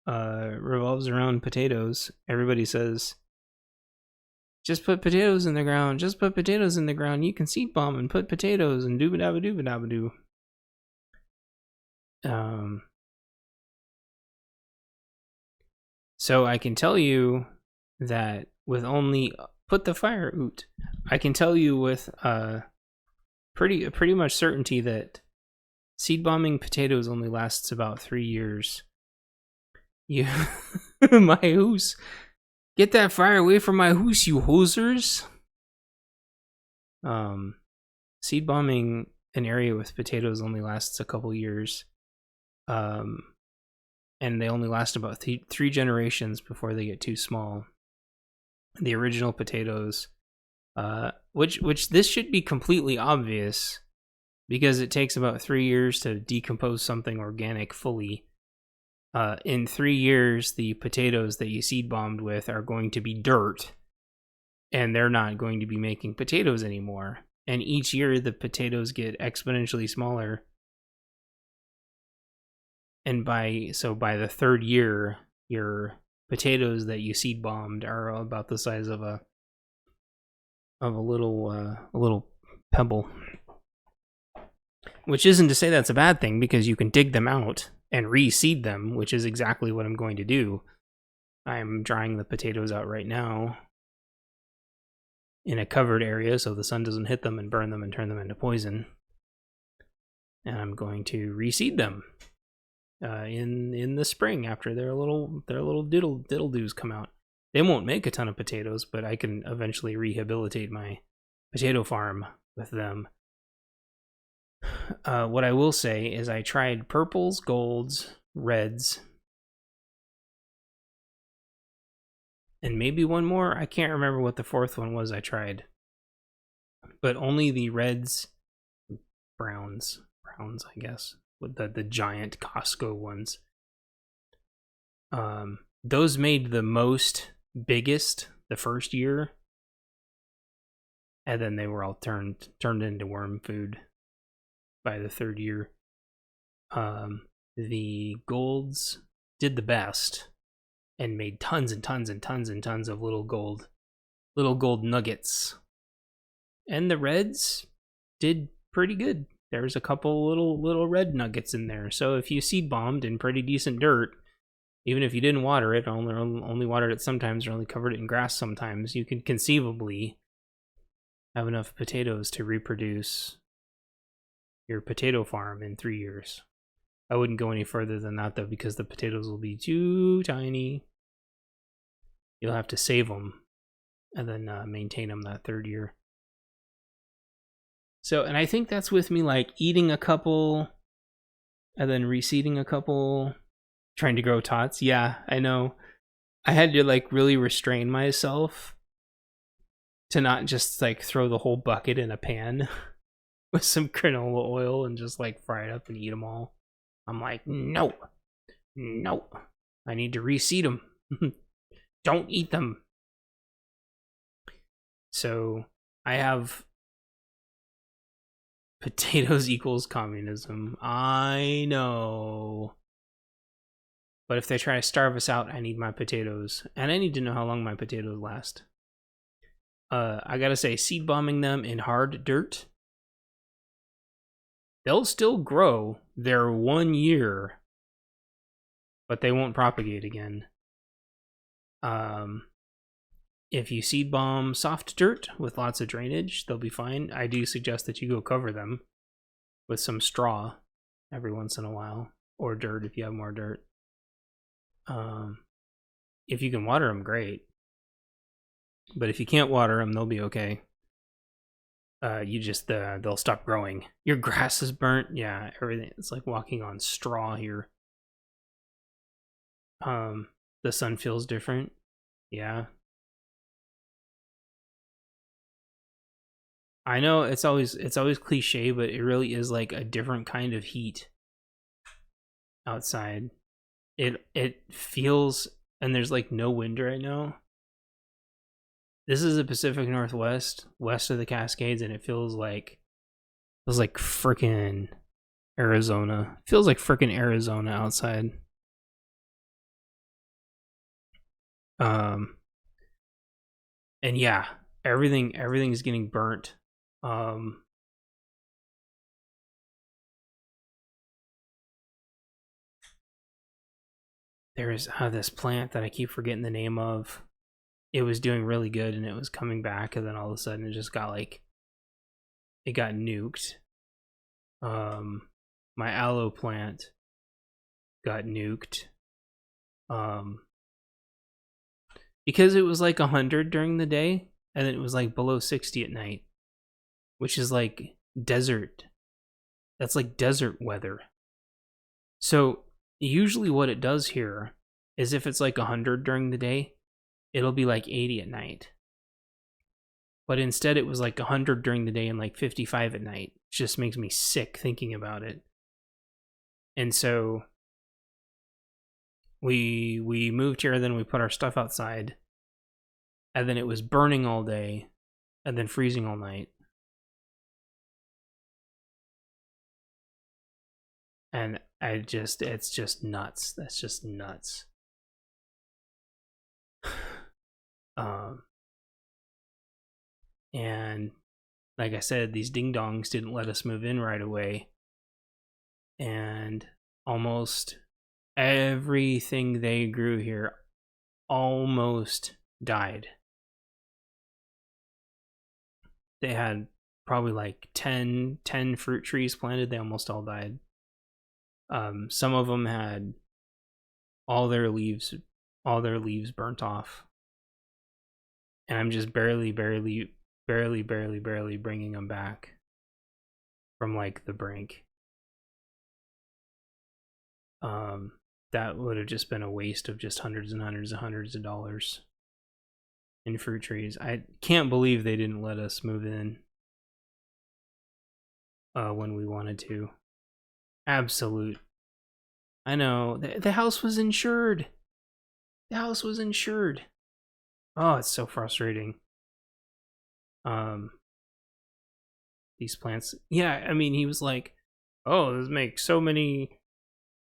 revolves around potatoes. Everybody says, just put potatoes in the ground. Just put potatoes in the ground. You can seed bomb and put potatoes and dooba-dabba-dooba-dabba-doo. So I can tell you that with only put the fire out, I can tell you with pretty much certainty that seed bombing potatoes only lasts about 3 years. You, my hoose. Get that fire away from my hoose, you hosers! Seed bombing an area with potatoes only lasts a couple years. And they only last about 3 generations before they get too small. The original potatoes, which this should be completely obvious, because it takes about 3 years to decompose something organic fully. In 3 years, the potatoes that you seed bombed with are going to be dirt, and they're not going to be making potatoes anymore. And each year, the potatoes get exponentially smaller. And by the 3rd year, your potatoes that you seed bombed are about the size of a little pebble. Which isn't to say that's a bad thing, because you can dig them out and reseed them, which is exactly what I'm going to do. I'm drying the potatoes out right now in a covered area so the sun doesn't hit them and burn them and turn them into poison. And I'm going to reseed them in the spring after their little diddle-doos come out. They won't make a ton of potatoes, but I can eventually rehabilitate my potato farm with them. What I will say is I tried purples, golds, reds, and maybe one more. I can't remember what the fourth one was I tried. But only the reds, browns, I guess, with the giant Costco ones. Those made the most biggest the first year, and then they were all turned into worm food by the third year. The golds did the best and made tons and tons and tons and tons of little gold nuggets. And the reds did pretty good. There's a couple little red nuggets in there. So if you seed bombed in pretty decent dirt, even if you didn't water it, only watered it sometimes, or only covered it in grass sometimes, you could conceivably have enough potatoes to reproduce your potato farm in 3 years. I wouldn't go any further than that, though, because the potatoes will be too tiny. You'll have to save them and then maintain them that third year. So, and I think that's with me, like, eating a couple and then reseeding a couple, trying to grow tots. Yeah, I know. I had to, like, really restrain myself to not just, like, throw the whole bucket in a pan with some canola oil and just, like, fry it up and eat them all. I'm like, no, I need to reseed them. Don't eat them. So I have potatoes equals communism. I know. But if they try to starve us out, I need my potatoes. And I need to know how long my potatoes last. I gotta say, seed bombing them in hard dirt, they'll still grow their 1 year, but they won't propagate again. If you seed bomb soft dirt with lots of drainage, they'll be fine. I do suggest that you go cover them with some straw every once in a while, or dirt if you have more dirt. If you can water them, great. But if you can't water them, they'll be okay. They'll stop growing. Your grass is burnt. Yeah, everything. It's like walking on straw here. The sun feels different. Yeah. I know it's always cliche, but it really is like a different kind of heat outside. It feels, and there's like no wind right now. This is the Pacific Northwest, west of the Cascades, and it feels like frickin' Arizona. It feels like frickin' Arizona outside. And yeah, everything's getting burnt. There's this plant that I keep forgetting the name of. It was doing really good and it was coming back, and then all of a sudden it just got like, it got nuked. My aloe plant got nuked. Because it was like 100 during the day, and then it was like below 60 at night, which is like desert. That's like desert weather. So usually what it does here is if it's like 100 during the day, it'll be like 80 at night. But instead it was like 100 during the day and like 55 at night. It just makes me sick thinking about it. And so we moved here, then we put our stuff outside, and then it was burning all day and then freezing all night. And it's just nuts. That's just nuts. And like I said, these ding dongs didn't let us move in right away. And almost everything they grew here almost died. They had probably like 10 fruit trees planted. They almost all died. Some of them had all their leaves burnt off. And I'm just barely bringing them back from like the brink. That would have just been a waste of just hundreds and hundreds and hundreds of dollars. and fruit trees. I can't believe they didn't let us move in when we wanted to. Absolute. I know. The house was insured. The house was insured. Oh, it's so frustrating. These plants. Yeah, I mean, he was like, "Oh, this makes so many.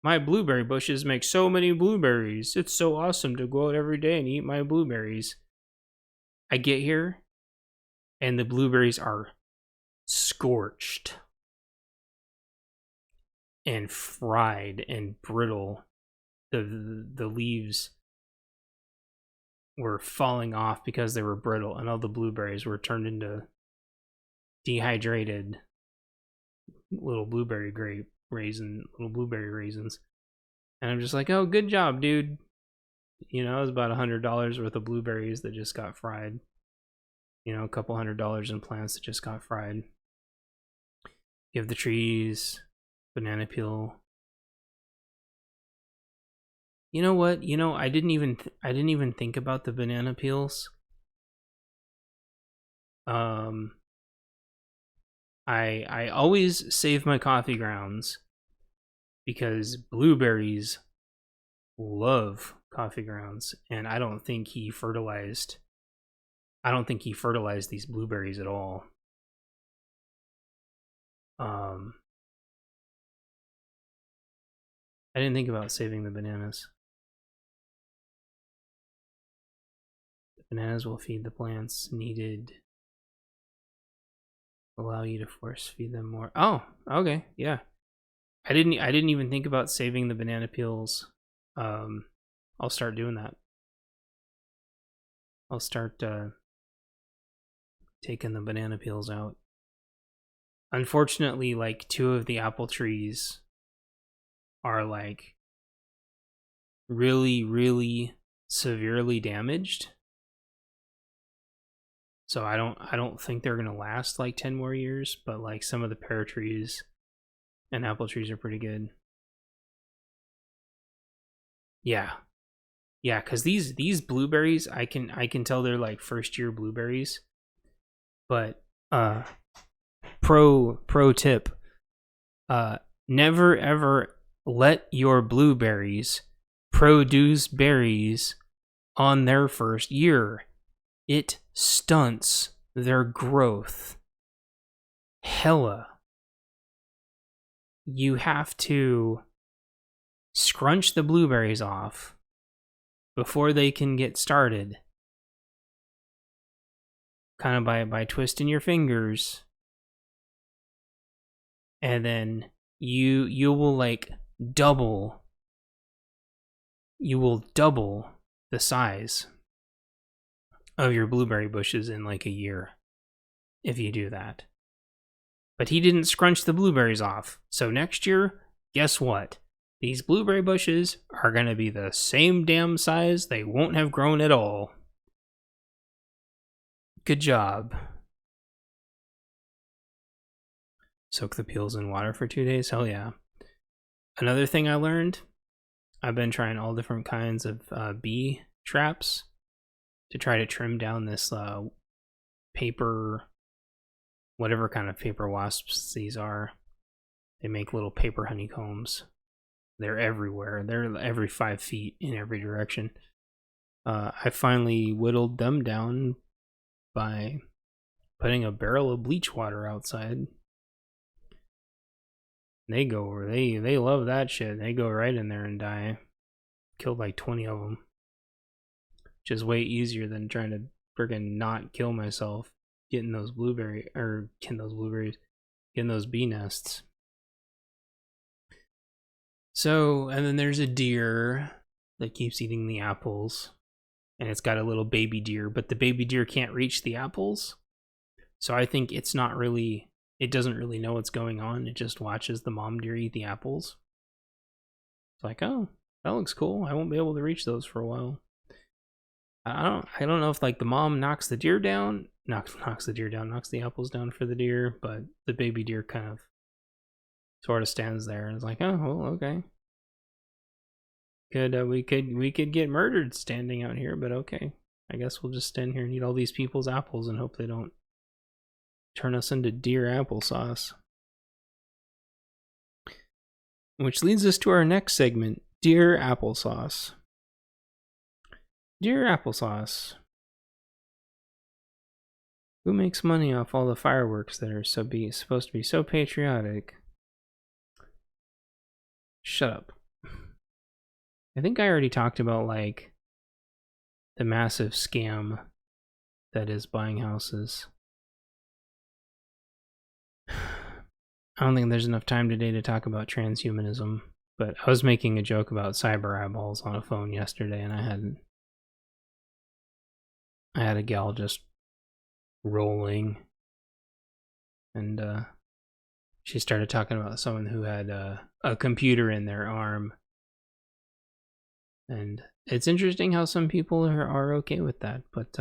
My blueberry bushes make so many blueberries. It's so awesome to go out every day and eat my blueberries." I get here, and the blueberries are scorched and fried and brittle. The leaves were falling off because they were brittle, and all the blueberries were turned into dehydrated little blueberry raisins. And I'm just like, oh, good job, dude. You know, it was about $100 worth of blueberries that just got fried. You know, a couple $100 in plants that just got fried. You have the trees, banana peel. You know what? You know, I didn't even think about the banana peels. I always save my coffee grounds because blueberries love coffee grounds, and I don't think he fertilized these blueberries at all. I didn't think about saving the bananas. The bananas will feed the plants needed. Allow you to force feed them more. Oh, okay, yeah. I didn't even think about saving the banana peels. I'll start doing that. I'll start taking the banana peels out. Unfortunately, like 2 of the apple trees are like really, really severely damaged. So I don't think they're gonna last like 10 more years, but like some of the pear trees and apple trees are pretty good. Yeah. Yeah, because these blueberries, I can tell they're like first year blueberries. But pro tip, never ever let your blueberries produce berries on their first year. It stunts their growth. Hella. You have to scrunch the blueberries off before they can get started. Kind of by twisting your fingers. And then you will like double. You will double the size of your blueberry bushes in like a year if you do that. But he didn't scrunch the blueberries off. So next year, guess what? These blueberry bushes are going to be the same damn size. They won't have grown at all. Good job. Soak the peels in water for 2 days? Hell yeah. Another thing I learned, I've been trying all different kinds of bee traps to try to trim down this paper, whatever kind of paper wasps these are. They make little paper honeycombs. They're everywhere. They're every 5 feet in every direction. I finally whittled them down by putting a barrel of bleach water outside. They love that shit. They go right in there and die. Killed like 20 of them. Which is way easier than trying to friggin' not kill myself getting those getting those bee nests. So, and then there's a deer that keeps eating the apples. And it's got a little baby deer, but the baby deer can't reach the apples. So I think it doesn't really know what's going on. It just watches the mom deer eat the apples. It's like, oh, that looks cool. I won't be able to reach those for a while. I don't know if like the mom knocks the apples down for the deer, but the baby deer kind of sort of stands there and is like, oh, well, okay. We could get murdered standing out here, but okay. I guess we'll just stand here and eat all these people's apples and hope they don't turn us into deer applesauce. Which leads us to our next segment, Dear Applesauce. Dear Applesauce, who makes money off all the fireworks that are supposed to be so patriotic? Shut up. I think I already talked about, like, the massive scam that is buying houses. I don't think there's enough time today to talk about transhumanism, but I was making a joke about cyber eyeballs on a phone yesterday, and I had a gal just rolling, and she started talking about someone who had a computer in their arm, and it's interesting how some people are okay with that, but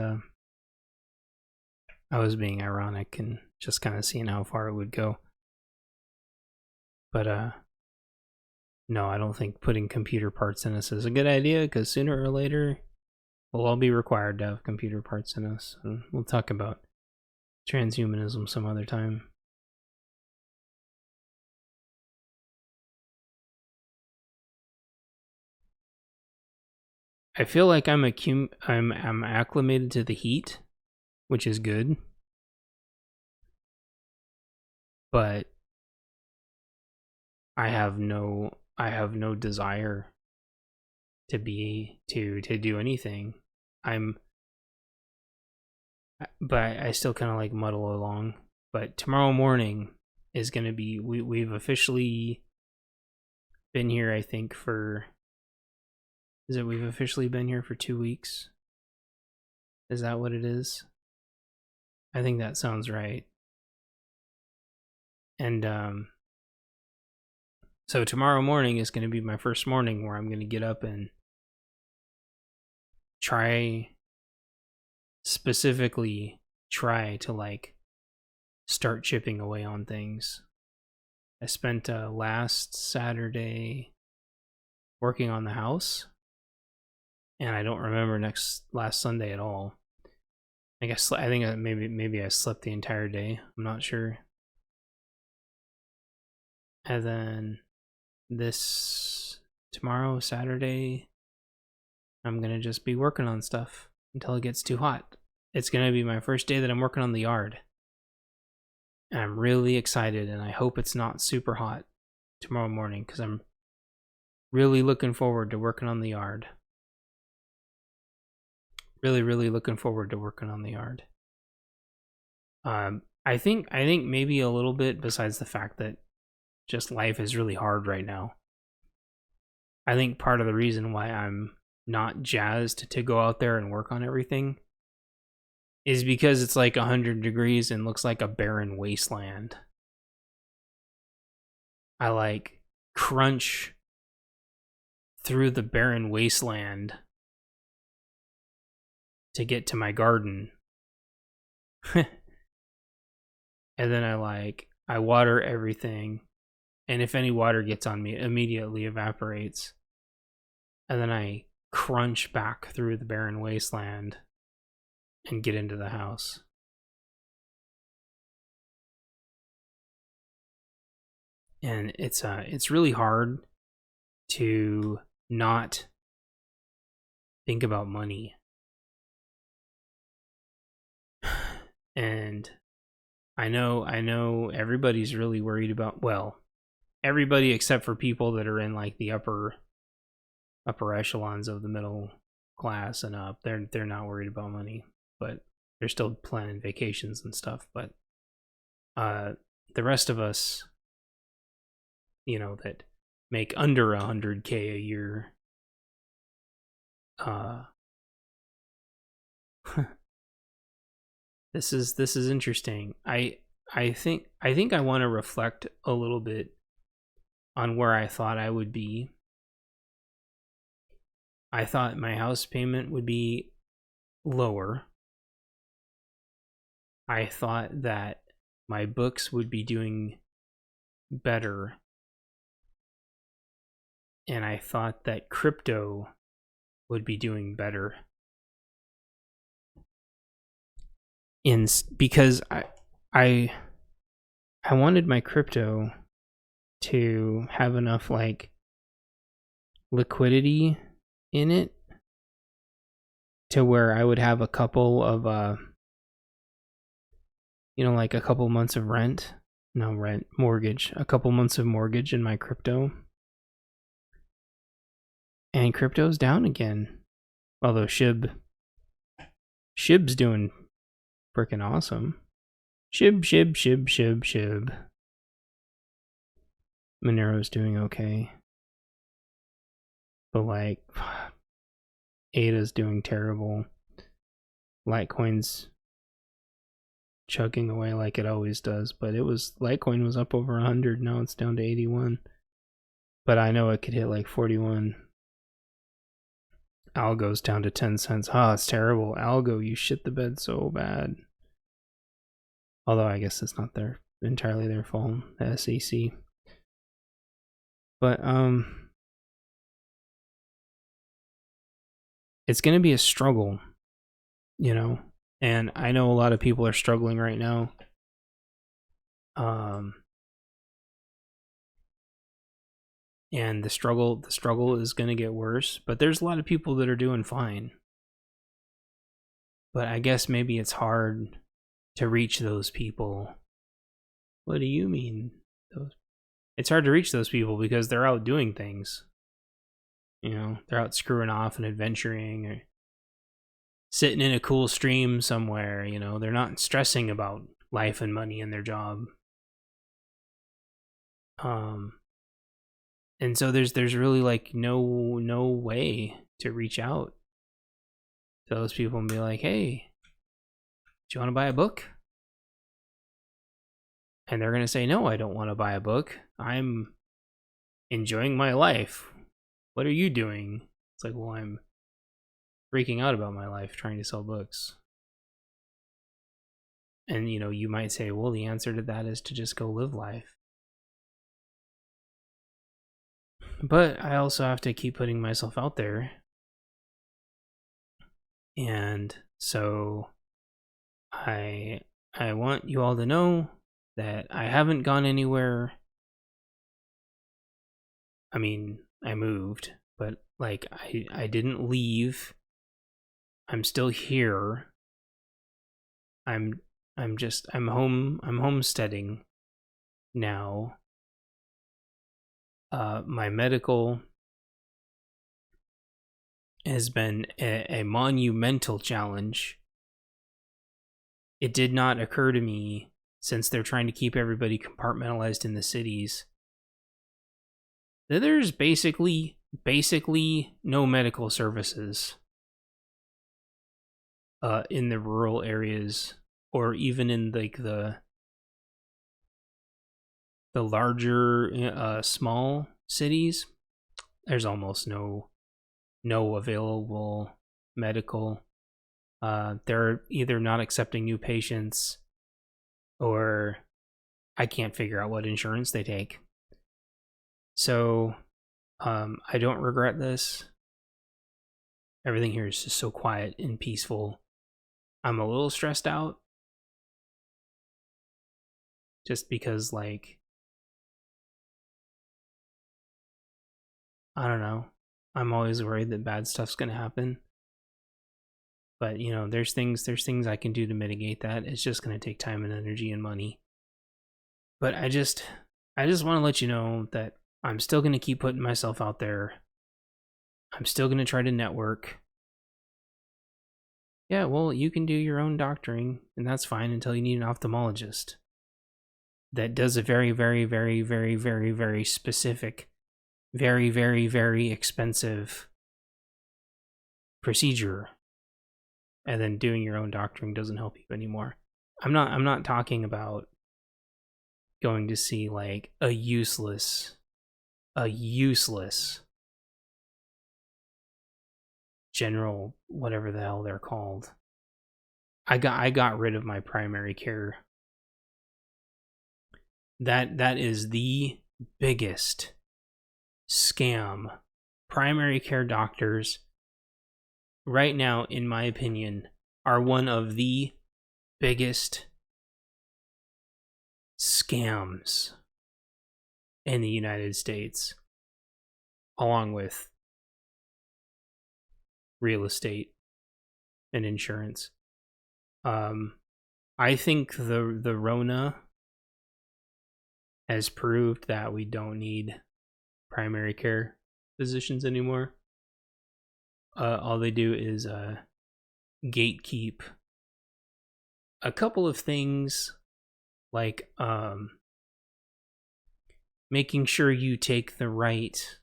I was being ironic and just kind of seeing how far it would go. But no, I don't think putting computer parts in us is a good idea, because sooner or later we'll all be required to have computer parts in us. And we'll talk about transhumanism some other time. I feel like I'm acclimated to the heat, which is good. But I have no desire to do anything. But I still kind of like muddle along. But tomorrow morning is going to be, we've officially been here, I think, we've officially been here for 2 weeks? Is that what it is? I think that sounds right. And so tomorrow morning is going to be my first morning where I'm going to get up and specifically try to, like, start chipping away on things. I spent last Saturday working on the house, and I don't remember last Sunday at all. I think maybe I slept the entire day. I'm not sure. And then tomorrow, Saturday, I'm gonna just be working on stuff until it gets too hot. It's gonna be my first day that I'm working on the yard. And I'm really excited, and I hope it's not super hot tomorrow morning, because I'm really looking forward to working on the yard. Really, really looking forward to working on the yard. I think maybe a little bit, besides the fact that just life is really hard right now. I think part of the reason why I'm not jazzed to go out there and work on everything is because it's like 100 degrees and looks like a barren wasteland. I like crunch through the barren wasteland to get to my garden. And then I water everything, and if any water gets on me, it immediately evaporates. And then I crunch back through the barren wasteland and get into the house. And it's really hard to not think about money. And I know everybody's really worried about, well, everybody except for people that are in like the upper echelons of the middle class and up. They're not worried about money, but they're still planning vacations and stuff. But the rest of us, that make under 100K a year, this is interesting. I think I want to reflect a little bit on where I thought I would be. I thought my house payment would be lower. I thought that my books would be doing better. And I thought that crypto would be doing better. because I wanted my crypto to have enough like liquidity in it to where I would have a couple of like a couple months of mortgage, a couple months of mortgage in my crypto. And crypto's down again. Although SHIB's doing freaking awesome. SHIB. Monero's doing okay. But like ADA's doing terrible. Litecoin's chugging away like it always does, but Litecoin was up over 100, now it's down to 81. But I know it could hit like 41. Algo's down to 10 cents. It's terrible. Algo, you shit the bed so bad. Although I guess it's not entirely their fault, the SEC. But it's gonna be a struggle, and I know a lot of people are struggling right now. And the struggle is going to get worse, but there's a lot of people that are doing fine. But I guess maybe it's hard to reach those people. What do you mean? It's hard to reach those people because they're out doing things. They're out screwing off and adventuring or sitting in a cool stream somewhere. They're not stressing about life and money and their job. And so there's really like no way to reach out to those people and be like, hey, do you want to buy a book? And they're going to say, no, I don't want to buy a book. I'm enjoying my life. What are you doing? It's like, well, I'm freaking out about my life trying to sell books. And, you might say, well, the answer to that is to just go live life. But I also have to keep putting myself out there. And so I want you all to know that I haven't gone anywhere. I mean, I moved, but like I didn't leave. I'm still here. I'm homesteading now. My medical has been a monumental challenge. It did not occur to me, since they're trying to keep everybody compartmentalized in the cities, that there's basically no medical services in the rural areas, or even in like the larger small cities. There's almost no available medical. They're either not accepting new patients, or I can't figure out what insurance they take. So I don't regret this. Everything here is just so quiet and peaceful. I'm a little stressed out just because, like, I don't know. I'm always worried that bad stuff's going to happen. But, there's things I can do to mitigate that. It's just going to take time and energy and money. But I just want to let you know that I'm still going to keep putting myself out there. I'm still going to try to network. Yeah, well, you can do your own doctoring, and that's fine until you need an ophthalmologist that does a very, very, very, very, very, very specific, very, very, very expensive procedure. And then doing your own doctoring doesn't help you anymore. I'm not talking about going to see like a useless general, whatever the hell they're called. I got rid of my primary care. That is the biggest scam. Primary care doctors right now, in my opinion, are one of the biggest scams in the United States, along with real estate and insurance. I think the Rona has proved that we don't need primary care physicians anymore. All they do is gatekeep a couple of things, like making sure you take the right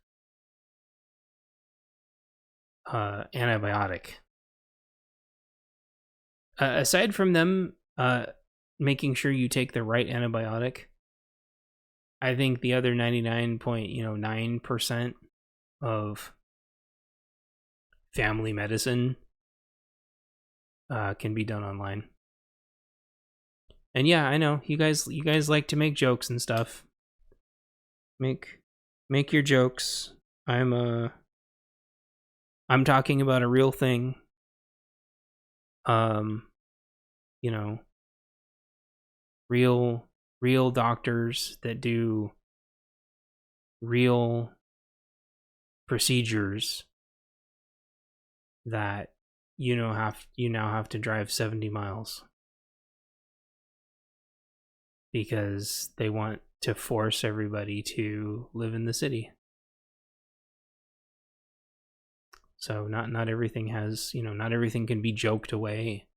antibiotic. Aside from them making sure you take the right antibiotic, I think the other 99.9% of family medicine can be done online. And yeah, I know you guys like to make jokes and stuff. Make your jokes. I'm talking about a real thing. You know, real doctors that do real procedures that you now have to drive 70 miles because they want to force everybody to live in the city. So not everything has, not everything can be joked away,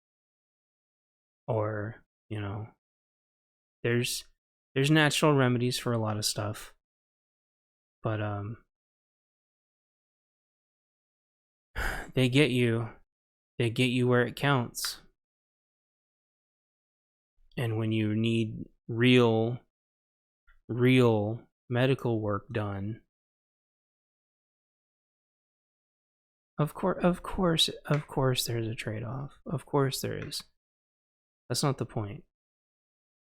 or, there's natural remedies for a lot of stuff, but they get you where it counts. And when you need real medical work done, of course there's a trade-off. Of course there is. That's not the point.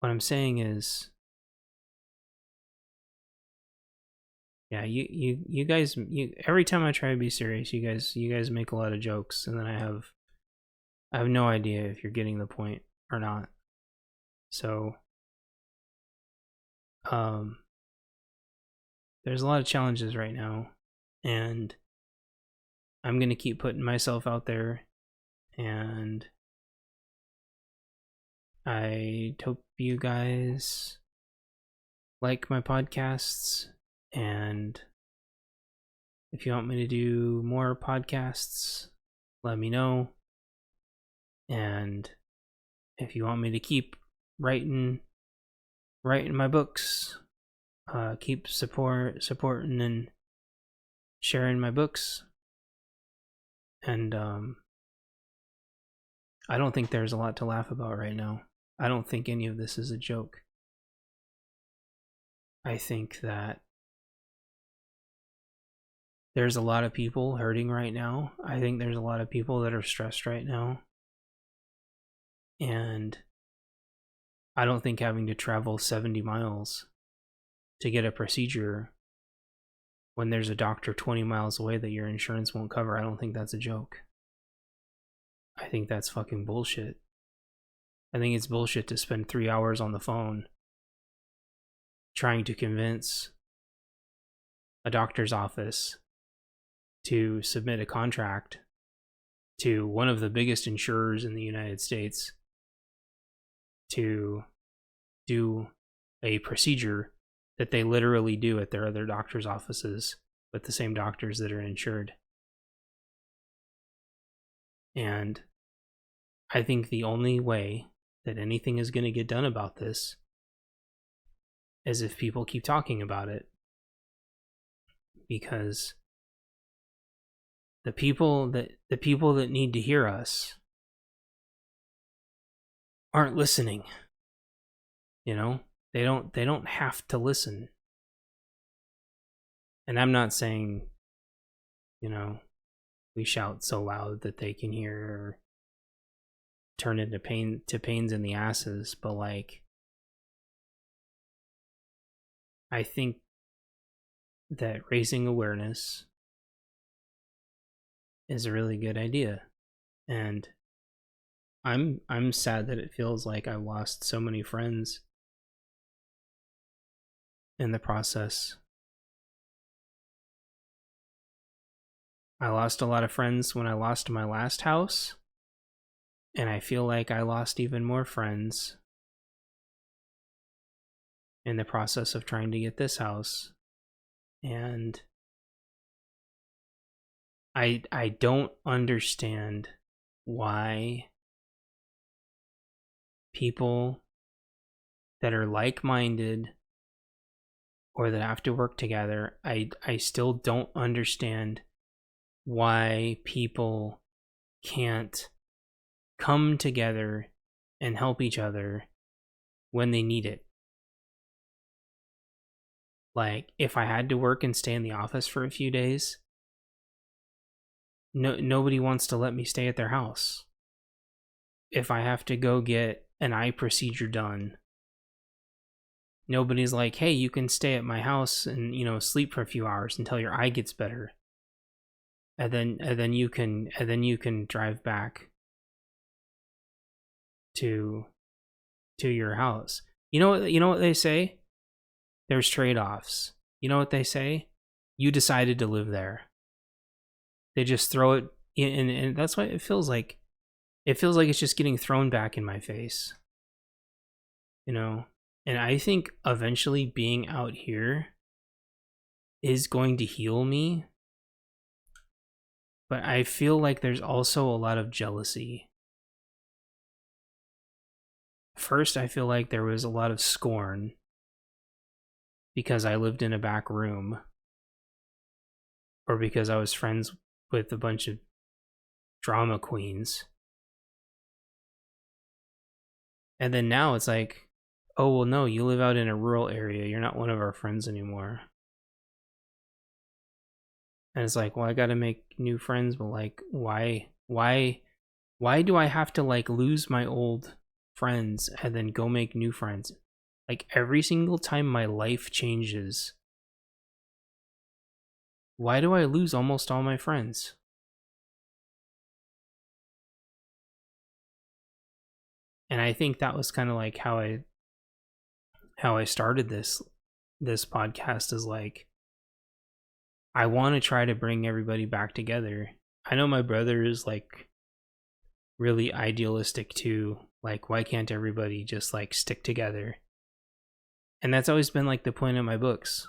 What I'm saying is, yeah, you guys, every time I try to be serious, you guys make a lot of jokes, and then I have no idea if you're getting the point or not. So there's a lot of challenges right now, and I'm gonna keep putting myself out there, and I hope you guys like my podcasts, and if you want me to do more podcasts, let me know. And if you want me to keep writing my books, keep supporting and sharing my books. And I don't think there's a lot to laugh about right now. I don't think any of this is a joke. I think that there's a lot of people hurting right now. I think there's a lot of people that are stressed right now. And I don't think having to travel 70 miles to get a procedure when there's a doctor 20 miles away that your insurance won't cover, I don't think that's a joke. I think that's fucking bullshit. I think it's bullshit to spend 3 hours on the phone trying to convince a doctor's office to submit a contract to one of the biggest insurers in the United States to do a procedure that they literally do at their other doctor's offices with the same doctors that are insured. And I think the only way that anything is going to get done about this is if people keep talking about it. Because the people that need to hear us aren't listening. They don't have to listen. And I'm not saying, we shout so loud that they can hear, or turn into pains in the asses, but I think that raising awareness is a really good idea. And I'm sad that it feels like I lost so many friends in the process. I lost a lot of friends when I lost my last house, and I feel like I lost even more friends in the process of trying to get this house. And I don't understand why people that are like-minded or that have to work together, I still don't understand why people can't come together and help each other when they need it. Like, if I had to work and stay in the office for a few days, nobody wants to let me stay at their house. If I have to go get an eye procedure done, nobody's like, hey, you can stay at my house and, sleep for a few hours until your eye gets better. And then you can drive back to your house. You know what they say? There's trade-offs. You know what they say? You decided to live there. They just throw it in, and that's why it feels like it's just getting thrown back in my face. And I think eventually being out here is going to heal me. But I feel like there's also a lot of jealousy. First, I feel like there was a lot of scorn because I lived in a back room, or because I was friends with a bunch of drama queens. And then now it's like, oh, well, no, you live out in a rural area. You're not one of our friends anymore. And it's like, well, I got to make new friends, but like, why do I have to like lose my old friends and then go make new friends? Like, every single time my life changes, why do I lose almost all my friends? And I think that was kind of like how I started this podcast, is like, I want to try to bring everybody back together. I know my brother is like really idealistic too. Like, why can't everybody just like stick together? And that's always been like the point of my books.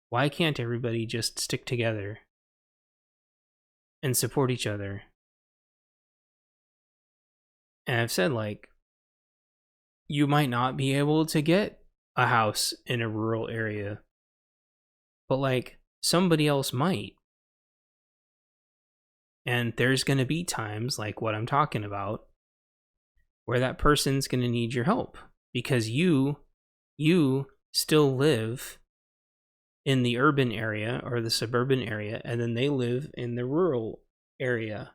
Why can't everybody just stick together and support each other? And I've said, like, you might not be able to get a house in a rural area, but like, somebody else might. And there's going to be times like what I'm talking about where that person's going to need your help because you still live in the urban area or the suburban area, and then they live in the rural area.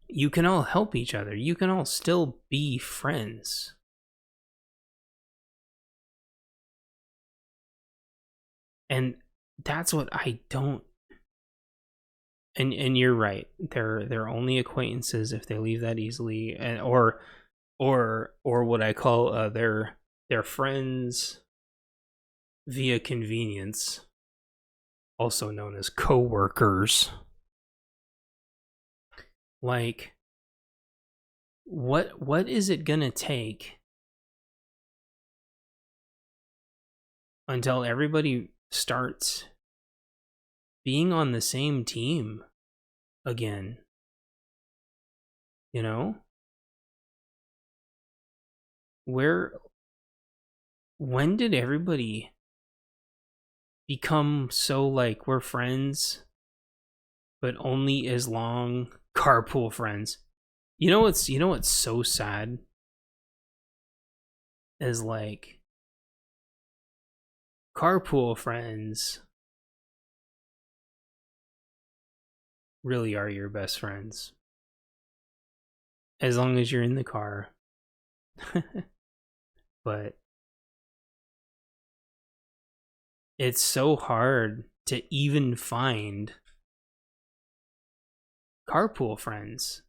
You can all help each other. You can all still be friends. And that's what I don't. And you're right. They're only acquaintances if they leave that easily, and or what I call they're friends via convenience, also known as coworkers. Like, what is it gonna take until everybody starts being on the same team again? When did everybody become so like, we're friends but only as long carpool friends? You know what's so sad is like, carpool friends really are your best friends as long as you're in the car. But it's so hard to even find carpool friends.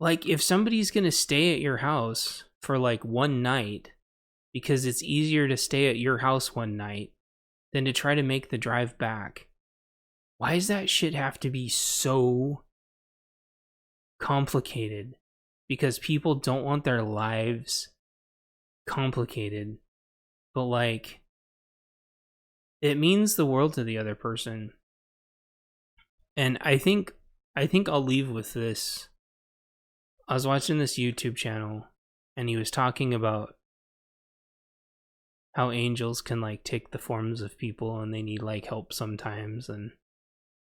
Like, if somebody's gonna stay at your house for like one night because it's easier to stay at your house one night than to try to make the drive back, why does that shit have to be so complicated? Because people don't want their lives complicated, but like, it means the world to the other person. And I think I'll leave with this. I was watching this YouTube channel and he was talking about how angels can like take the forms of people and they need like help sometimes, and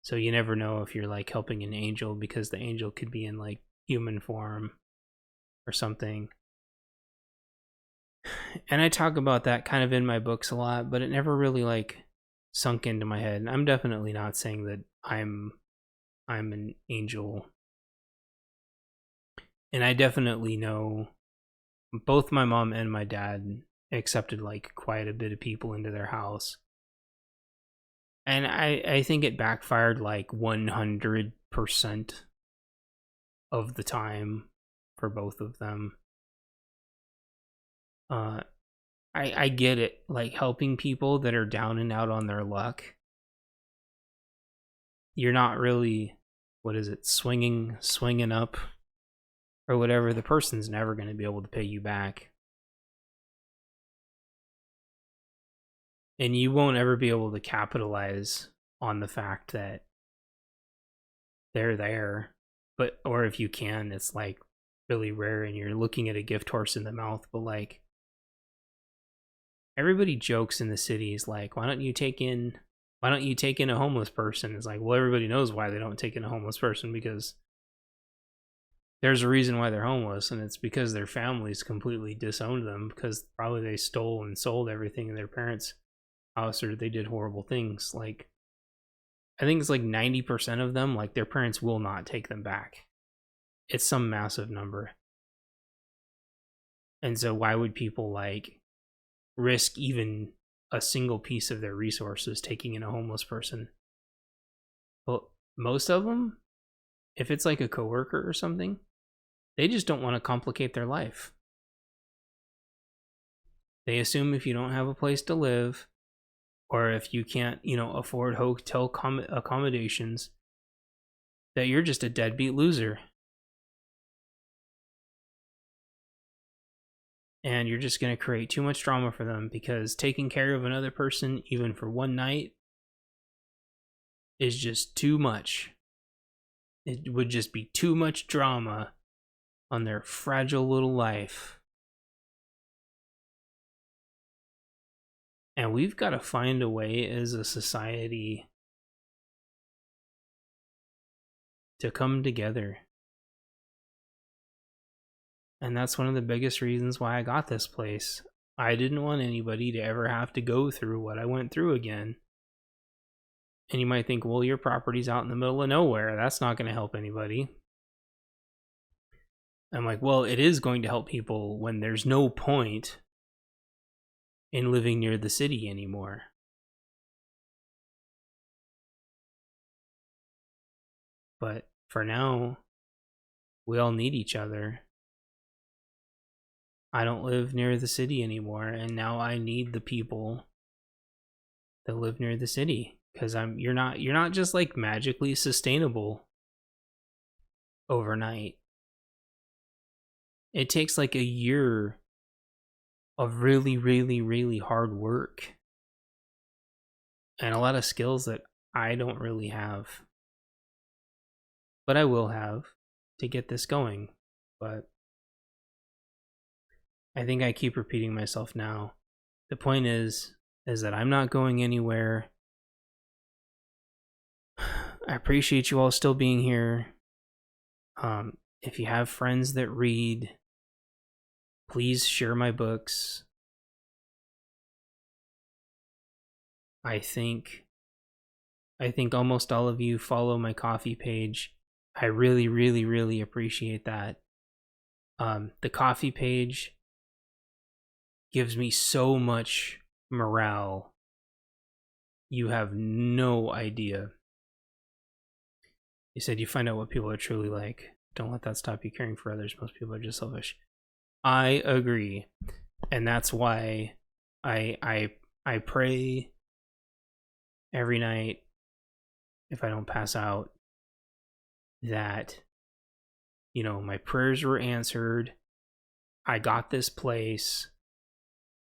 so you never know if you're like helping an angel because the angel could be in like human form or something. And I talk about that kind of in my books a lot, but it never really like sunk into my head. And I'm definitely not saying that I'm an angel. And I definitely know both my mom and my dad accepted like quite a bit of people into their house. And I think it backfired like 100% of the time for both of them. I get it, like helping people that are down and out on their luck. You're not really, what is it, swinging up or whatever. The person's never going to be able to pay you back. And you won't ever be able to capitalize on the fact that they're there. But, or if you can, it's like really rare and you're looking at a gift horse in the mouth. But like, everybody jokes in the cities like, why don't you take in a homeless person? It's like, well, everybody knows why they don't take in a homeless person, because there's a reason why they're homeless, and it's because their families completely disowned them, because probably they stole and sold everything in their parents' house, or they did horrible things. Like, I think it's like 90% of them, like their parents will not take them back. It's some massive number. And so why would people like risk even a single piece of their resources taking in a homeless person? Well, most of them, if it's like a coworker or something, they just don't want to complicate their life. They assume if you don't have a place to live, or if you can't, afford hotel accommodations, that you're just a deadbeat loser. And you're just going to create too much drama for them, because taking care of another person, even for one night, is just too much. It would just be too much drama on their fragile little life. And we've got to find a way as a society to come together. And that's one of the biggest reasons why I got this place. I didn't want anybody to ever have to go through what I went through again. And you might think, well, your property's out in the middle of nowhere. That's not going to help anybody. I'm like, well, it is going to help people when there's no point in living near the city anymore. But for now, we all need each other. I don't live near the city anymore, and now I need the people that live near the city, because you're not just like magically sustainable overnight. It takes like a year of really, really, really hard work and a lot of skills that I don't really have, but I will have to get this going. But I think I keep repeating myself now. The point is that I'm not going anywhere. I appreciate you all still being here. If you have friends that read, please share my books. I think almost all of you follow my Ko-fi page. I really, really, really appreciate that. The Ko-fi page gives me so much morale. You have no idea. You said you find out what people are truly like. don't let that stop you caring for others. Most people are just selfish. I agree. And that's why I pray every night, if I don't pass out, that, you know, my prayers were answered. I got this place,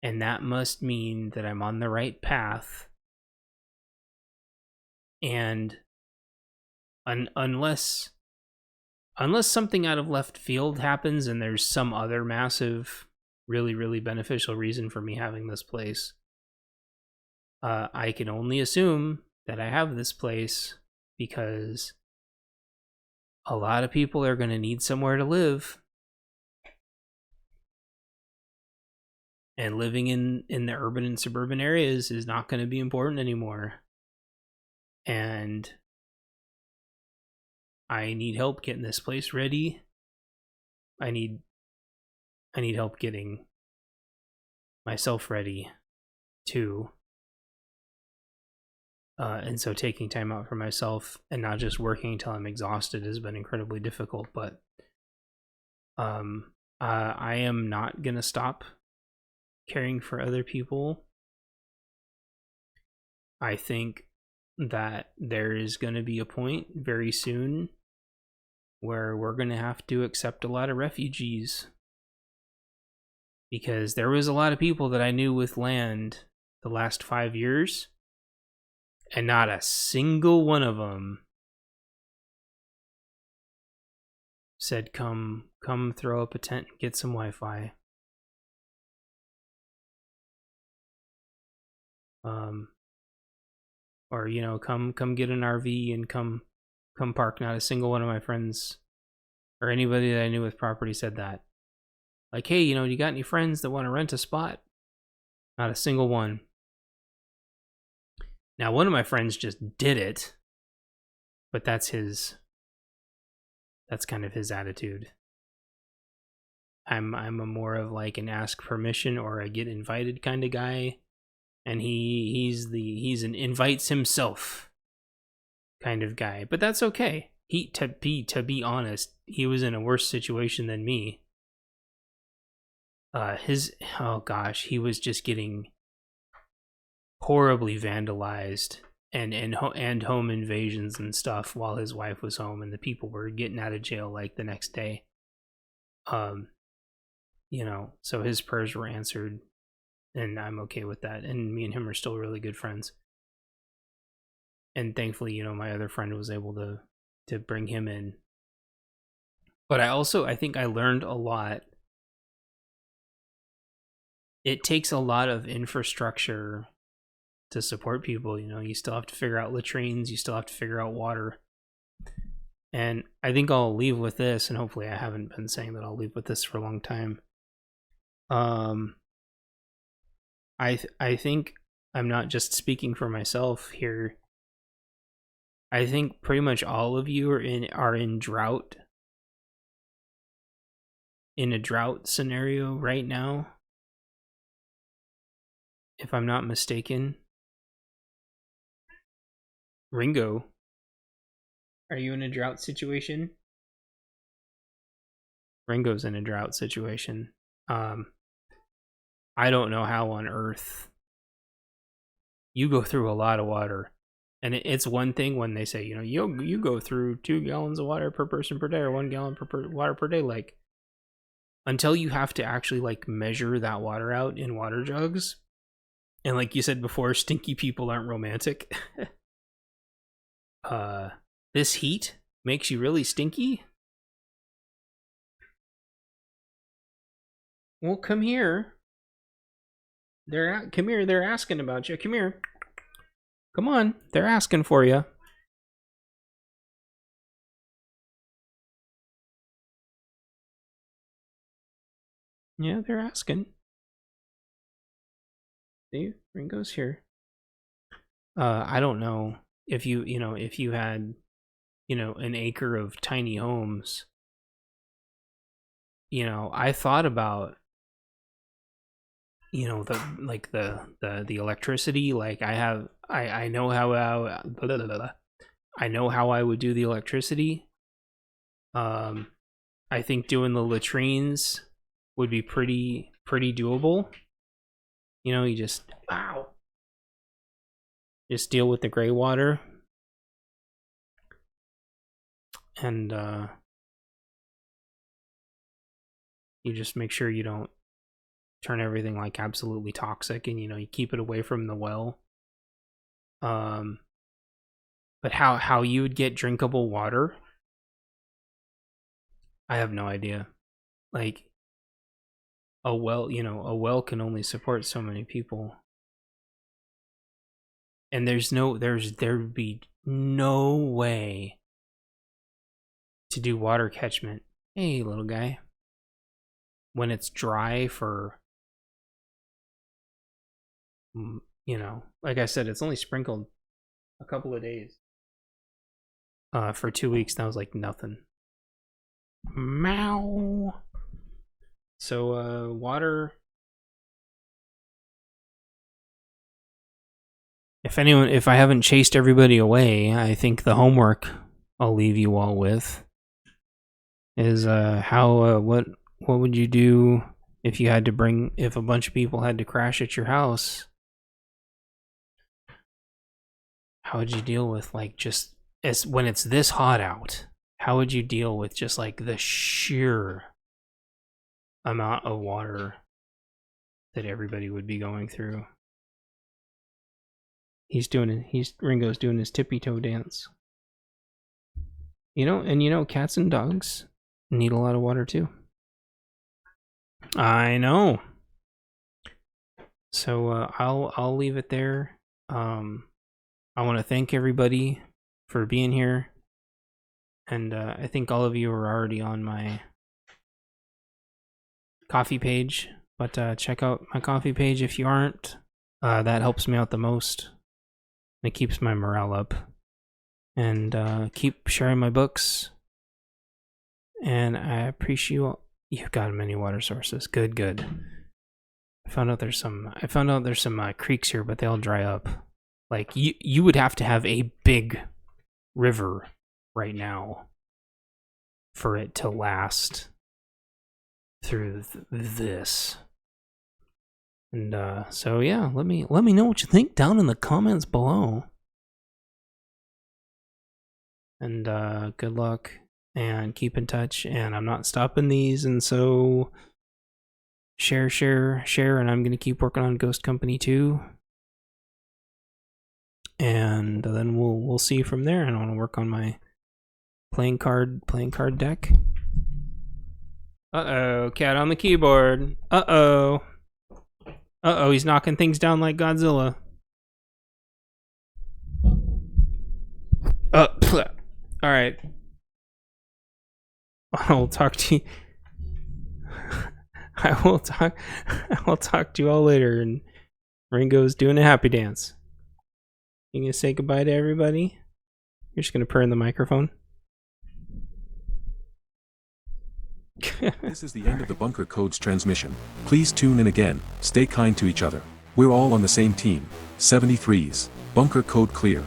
and that must mean that I'm on the right path. And unless something out of left field happens and there's some other massive, really, really beneficial reason for me having this place, I can only assume that I have this place because a lot of people are going to need somewhere to live. And living in the urban and suburban areas is not going to be important anymore. And I need help getting this place ready. I need help getting myself ready too. And so taking time out for myself and not just working until I'm exhausted has been incredibly difficult. But I am not gonna stop caring for other people. I think that there is going to be a point very soon where we're going to have to accept a lot of refugees, because there was a lot of people that I knew with land the last 5 years, and not a single one of them said, come throw up a tent and get some Wi-Fi. Or, you know, come get an RV and come park. Not a single one of my friends or anybody that I knew with property said that. Like, hey, you know, you got any friends that want to rent a spot? Not a single one. Now, one of my friends just did it, but that's kind of his attitude. I'm a more of like an ask permission or a get invited kind of guy. And he's an invites himself kind of guy, but that's okay. To be honest, he was in a worse situation than me. He was just getting horribly vandalized and home invasions and stuff while his wife was home, and the people were getting out of jail like the next day. You know, so his prayers were answered. And I'm okay with that. And me and him are still really good friends. And thankfully, you know, my other friend was able to bring him in. But I think I learned a lot. It takes a lot of infrastructure to support people. You know, you still have to figure out latrines. You still have to figure out water. And I think I'll leave with this. And hopefully I haven't been saying that I'll leave with this for a long time. I think I'm not just speaking for myself here. I think pretty much all of you are in drought. In a drought scenario right now, if I'm not mistaken. Ringo, are you in a drought situation? Ringo's in a drought situation. I don't know how on earth you go through a lot of water. And it's one thing when they say, you know, you go through 2 gallons of water per person per day, or 1 gallon water per day. Like, until you have to actually like measure that water out in water jugs. And like you said before, stinky people aren't romantic. This heat makes you really stinky. Well, come here. Come here. They're asking about you. Come here. Come on. They're asking for you. Yeah, they're asking. See, Ringo's here. I don't know if if you had, an acre of tiny homes. I thought about the electricity. Like I know how I know how I would do the electricity. I think doing the latrines would be pretty doable. You know, you just deal with the gray water, and you just make sure you don't turn everything like absolutely toxic, and you keep it away from the well. But how you would get drinkable water, I have no idea. Like, a well can only support so many people. And there'd be no way to do water catchment. Hey, little guy. When it's dry for, like I said, it's only sprinkled a couple of days. For 2 weeks, that was like nothing. Meow. So, water. If I haven't chased everybody away, I think the homework I'll leave you all with is what would you do if a bunch of people had to crash at your house? How would you deal with when it's this hot out? How would you deal with just like the sheer amount of water that everybody would be going through? Ringo's doing his tippy toe dance. Cats and dogs need a lot of water too. I know. So I'll leave it there. I want to thank everybody for being here, and I think all of you are already on my Coffee page, but check out my Coffee page if you aren't. That helps me out the most. It keeps my morale up. And keep sharing my books. And I appreciate you've got many water sources. Good. I found out there's some creeks here, but they all dry up. Like you would have to have a big river right now for it to last through this. And so yeah, let me know what you think down in the comments below. And good luck, and keep in touch, and I'm not stopping these, and so share, and I'm gonna keep working on Ghost Company 2. And then we'll see from there. And I want to work on my playing card deck. Uh-oh, cat on the keyboard. Uh-oh, he's knocking things down like Godzilla. All right. I'll talk to you. I will talk to you all later. And Ringo's doing a happy dance. You gonna say goodbye to everybody? You're just gonna purr in the microphone? This is the end of the Bunker Codes transmission. Please tune in again. Stay kind to each other. We're all on the same team. 73s. Bunker Code clear.